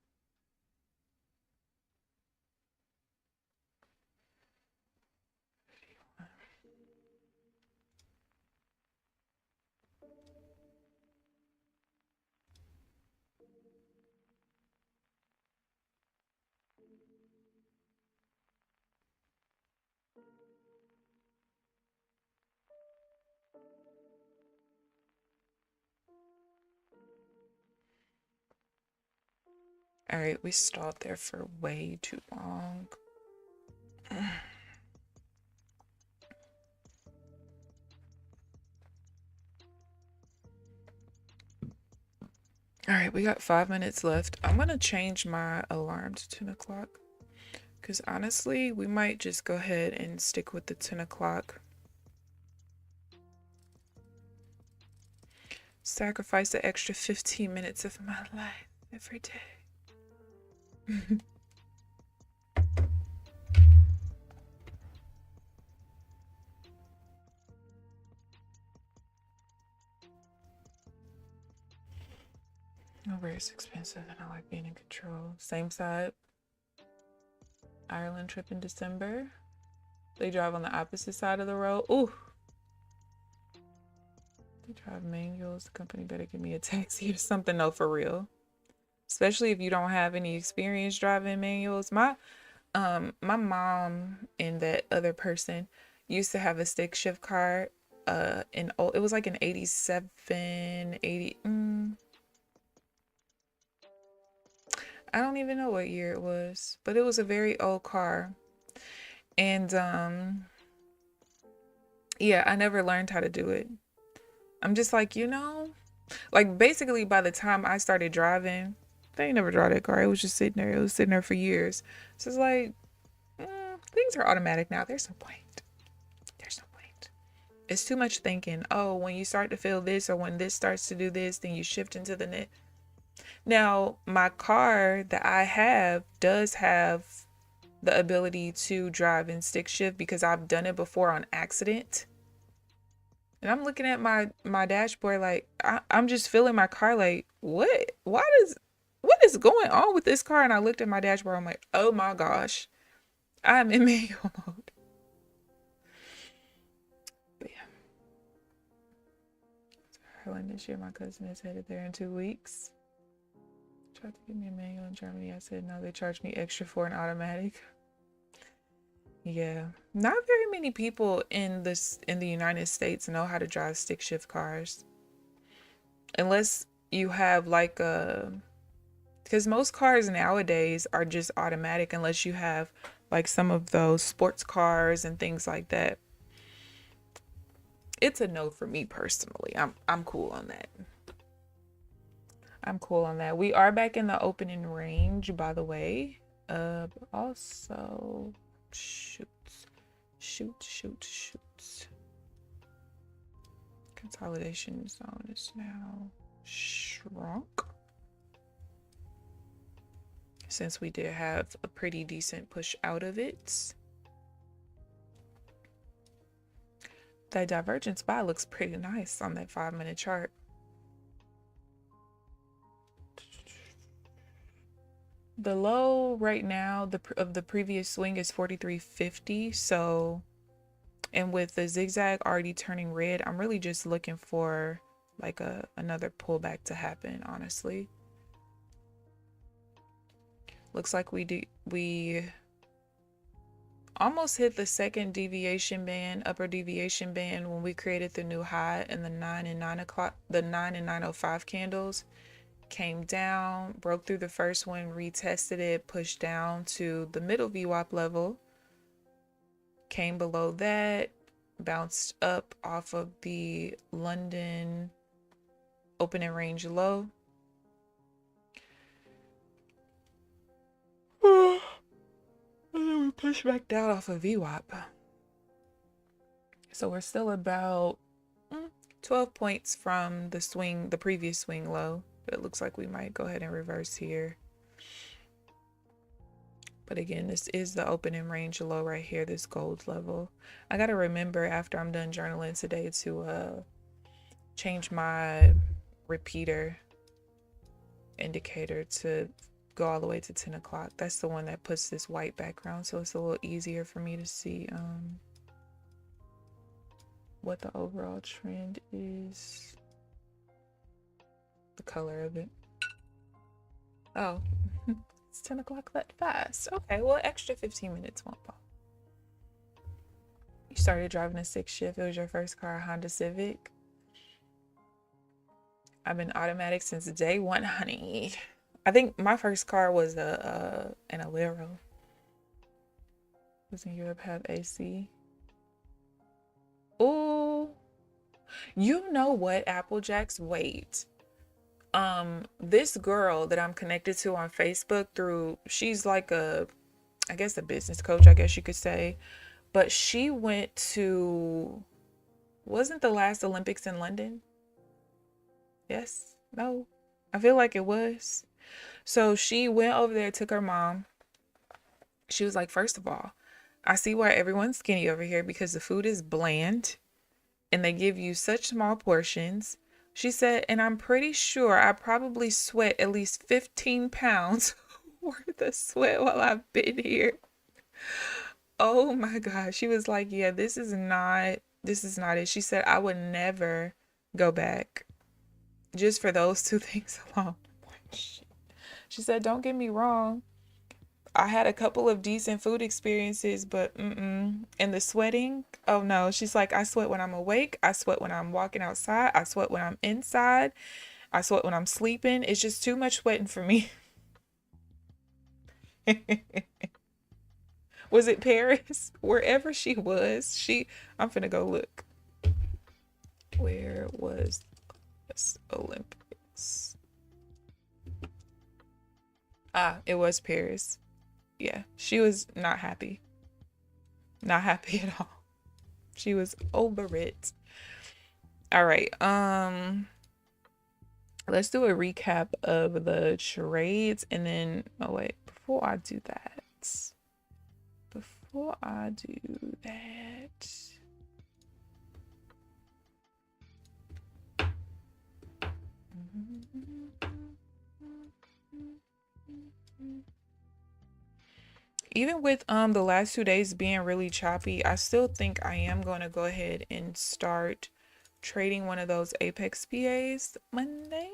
All right, we stalled there for way too long. All right, we got 5 minutes left. I'm gonna change my alarm to 10 o'clock because honestly, we might just go ahead and stick with the 10 o'clock. Sacrifice the extra 15 minutes of my life every day. Over is expensive and I like being in control. Same side. Ireland trip in December. They drive on the opposite side of the road. Ooh. They drive manuals. The company better give me a taxi or something. No, for real. Especially if you don't have any experience driving manuals. My mom and that other person used to have a stick shift car. It was like an 87, 80. I don't even know what year it was, but it was a very old car. And yeah, I never learned how to do it. I'm just like, like basically by the time I started driving, they ain't never drive that car. It was just sitting there. It was sitting there for years. So it's like, things are automatic now. There's no point. There's no point. It's too much thinking. Oh, when you start to feel this or when this starts to do this, then you shift into the next. Now, my car that I have does have the ability to drive in stick shift because I've done it before on accident. And I'm looking at my dashboard like I'm just feeling my car like, what is going on with this car? And I looked at my dashboard, I'm like, oh my gosh, I'm in manual mode. But yeah. Ireland this year, my cousin is headed there in 2 weeks. Tried to give me a manual in Germany. I said no, they charged me extra for an automatic. Yeah, not very many people in the United States know how to drive stick shift cars, unless you have like because most cars nowadays are just automatic unless you have like some of those sports cars and things like that. It's a no for me personally. I'm cool on that. I'm cool on that. We are back in the opening range, by the way. Also, shoots. Consolidation zone is now shrunk. Since we did have a pretty decent push out of it. That divergence buy looks pretty nice on that 5-minute chart. The low right now of the previous swing is 43.50. So, and with the zigzag already turning red, I'm really just looking for like another pullback to happen, honestly. Looks like we almost hit the second deviation band, upper deviation band, when we created the new high in the 9 and 9:05 candles. Came down, broke through the first one, retested it, pushed down to the middle VWAP level, came below that, bounced up off of the London opening range low. And then we pushed back down off of VWAP. So we're still about 12 points from the previous swing low. It looks like we might go ahead and reverse here. But again, this is the opening range low right here, this gold level. I got to remember after I'm done journaling today to change my repeater indicator to go all the way to 10 o'clock. That's the one that puts this white background, so it's a little easier for me to see what the overall trend is. The color of it. Oh, it's 10 o'clock that fast. Okay, well, extra 15 minutes won't pop. You started driving a 6 shift. It was your first car, a Honda Civic. I've been automatic since day one, honey. I think my first car was an Alero. Doesn't Europe have AC? Oh, you know what, Applejacks? Wait. This girl that I'm connected to on Facebook through, she's like I guess a business coach, I guess you could say. But she went to, wasn't the last Olympics in London? Yes? No? I feel like it was. So she went over there, took her mom. She was like, first of all, I see why everyone's skinny over here because the food is bland and they give you such small portions. She said, and I'm pretty sure I probably sweat at least 15 pounds worth of sweat while I've been here. Oh my God. She was like, yeah, this is not it. She said, I would never go back just for those two things alone. She said, don't get me wrong. I had a couple of decent food experiences, but and the sweating, oh no. She's like, I sweat when I'm awake. I sweat when I'm walking outside. I sweat when I'm inside. I sweat when I'm sleeping. It's just too much sweating for me. Was it Paris? Wherever she was, I'm finna go look. Where was this Olympics? Ah, it was Paris. Yeah, she was not happy. Not happy at all. She was over it. All right. Let's do a recap of the trades and then, oh wait, before I do that. Even with the last 2 days being really choppy, I still think I am going to go ahead and start trading one of those Apex PAs Monday.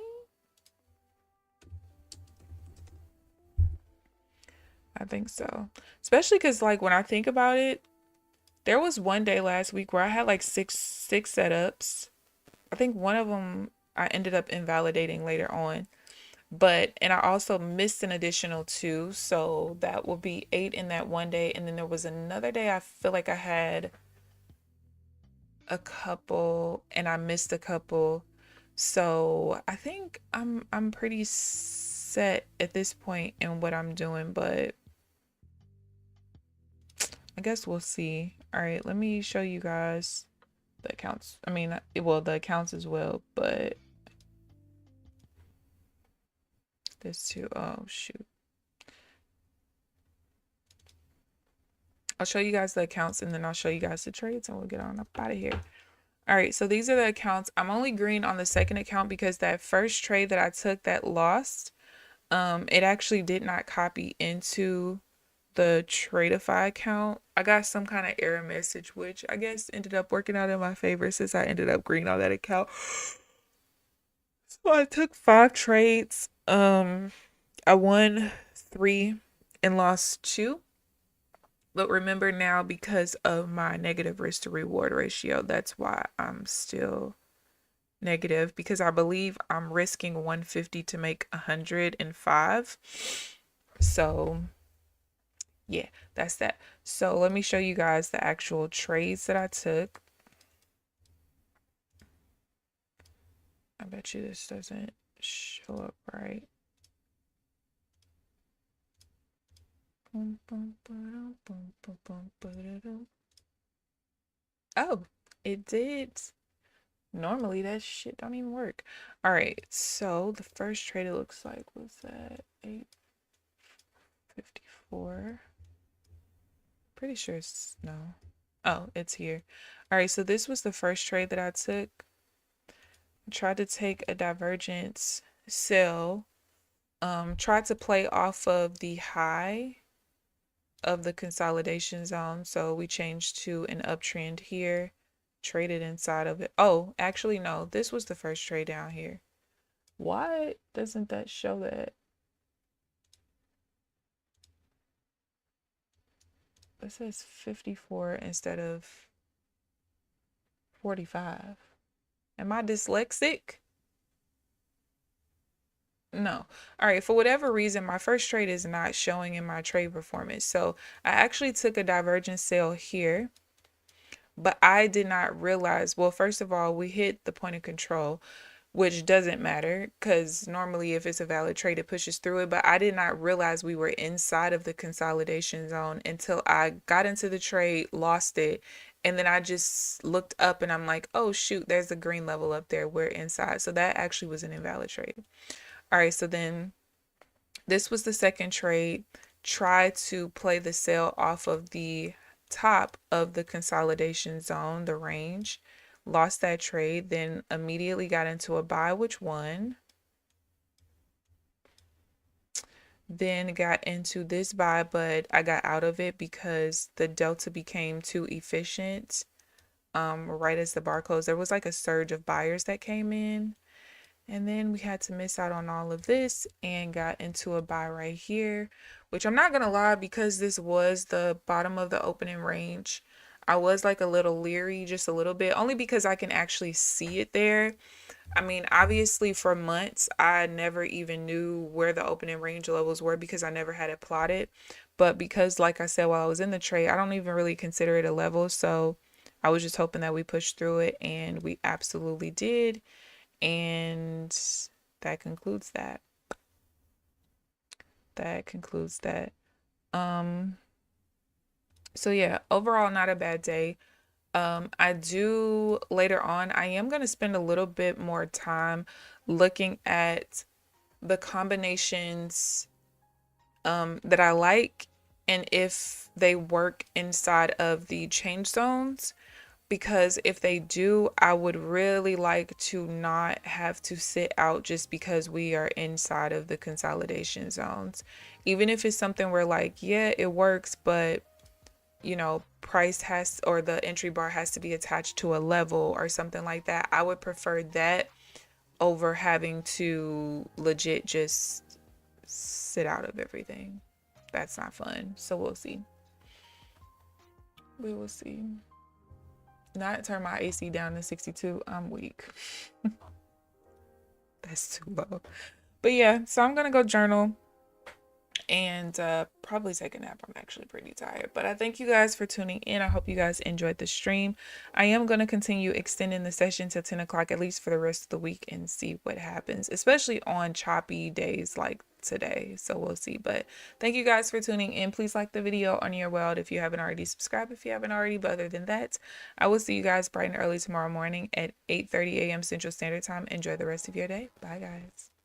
I think so. Especially because, like, when I think about it, there was one day last week where I had like six setups. I think one of them I ended up invalidating later on. And I also missed an additional two. So that will be 8 in that one day. And then there was another day I feel like I had a couple and I missed a couple. So I think I'm pretty set at this point in what I'm doing, but I guess we'll see. All right, let me show you guys the accounts. I mean, well, the accounts as well, but this too. Oh, shoot. I'll show you guys the accounts and then I'll show you guys the trades and we'll get on up out of here. All right, so these are the accounts. I'm only green on the second account because that first trade that I took that lost, it actually did not copy into the Tradeify account. I got some kind of error message, which I guess ended up working out in my favor since I ended up green on that account. So I took 5 trades. I won 3 and lost 2. But remember now, because of my negative risk to reward ratio, that's why I'm still negative, because I believe I'm risking 150 to make 105. So yeah, that's that. So let me show you guys the actual trades that I took. I bet you this doesn't show up right. Oh, it did. Normally that shit don't even work. All right, so the first trade it looks like was at 854. Pretty sure it's no. Oh, it's here. All right, so this was the first trade that I took. I tried to take a divergence sell. Tried to play off of the high of the consolidation zone. So we changed to an uptrend here, traded inside of it. Oh, actually, no, this was the first trade down here. Why doesn't that show that? It says 54 instead of 45. Am I dyslexic? No. All right. For whatever reason, my first trade is not showing in my trade performance. So I actually took a divergence sale here, but I did not realize. Well, first of all, we hit the point of control, which doesn't matter because normally if it's a valid trade, it pushes through it. But I did not realize we were inside of the consolidation zone until I got into the trade, lost it. And then I just looked up and I'm like, oh, shoot, there's a green level up there. We're inside. So that actually was an invalid trade. All right, so then this was the second trade. Try to play the sell off of the top of the consolidation zone, the range. Lost that trade, then immediately got into a buy, which won. Then got into this buy, but I got out of it because the delta became too efficient. Right as the bar closed, there was like a surge of buyers that came in. And then we had to miss out on all of this and got into a buy right here, which I'm not gonna lie, because this was the bottom of the opening range, I was like a little leery, just a little bit, only because I can actually see it there. I mean, obviously for months, I never even knew where the opening range levels were because I never had it plotted. But because, like I said, while I was in the trade, I don't even really consider it a level. So I was just hoping that we pushed through it, and we absolutely did. And that concludes that. That concludes that. Um, so yeah, overall not a bad day. I do later on, I am going to spend a little bit more time looking at the combinations that I like and if they work inside of the change zones. Because if they do, I would really like to not have to sit out just because we are inside of the consolidation zones. Even if it's something where like, yeah, it works, but price has, or the entry bar has to be attached to a level or something like that. I would prefer that over having to legit just sit out of everything. That's not fun. So we'll see. We will see. Not turn my AC down to 62. I'm weak. That's too low. But yeah, so I'm gonna go journal and probably take a nap. I'm actually pretty tired. But I thank you guys for tuning in. I hope you guys enjoyed the stream. I am going to continue extending the session to 10 o'clock at least for the rest of the week and see what happens, especially on choppy days like today. So we'll see. But thank you guys for tuning in. Please like the video on your world if you haven't already. Subscribe if you haven't already. But other than that, I will see you guys bright and early tomorrow morning at 8:30 a.m. Central Standard Time. Enjoy the rest of your day. Bye, guys.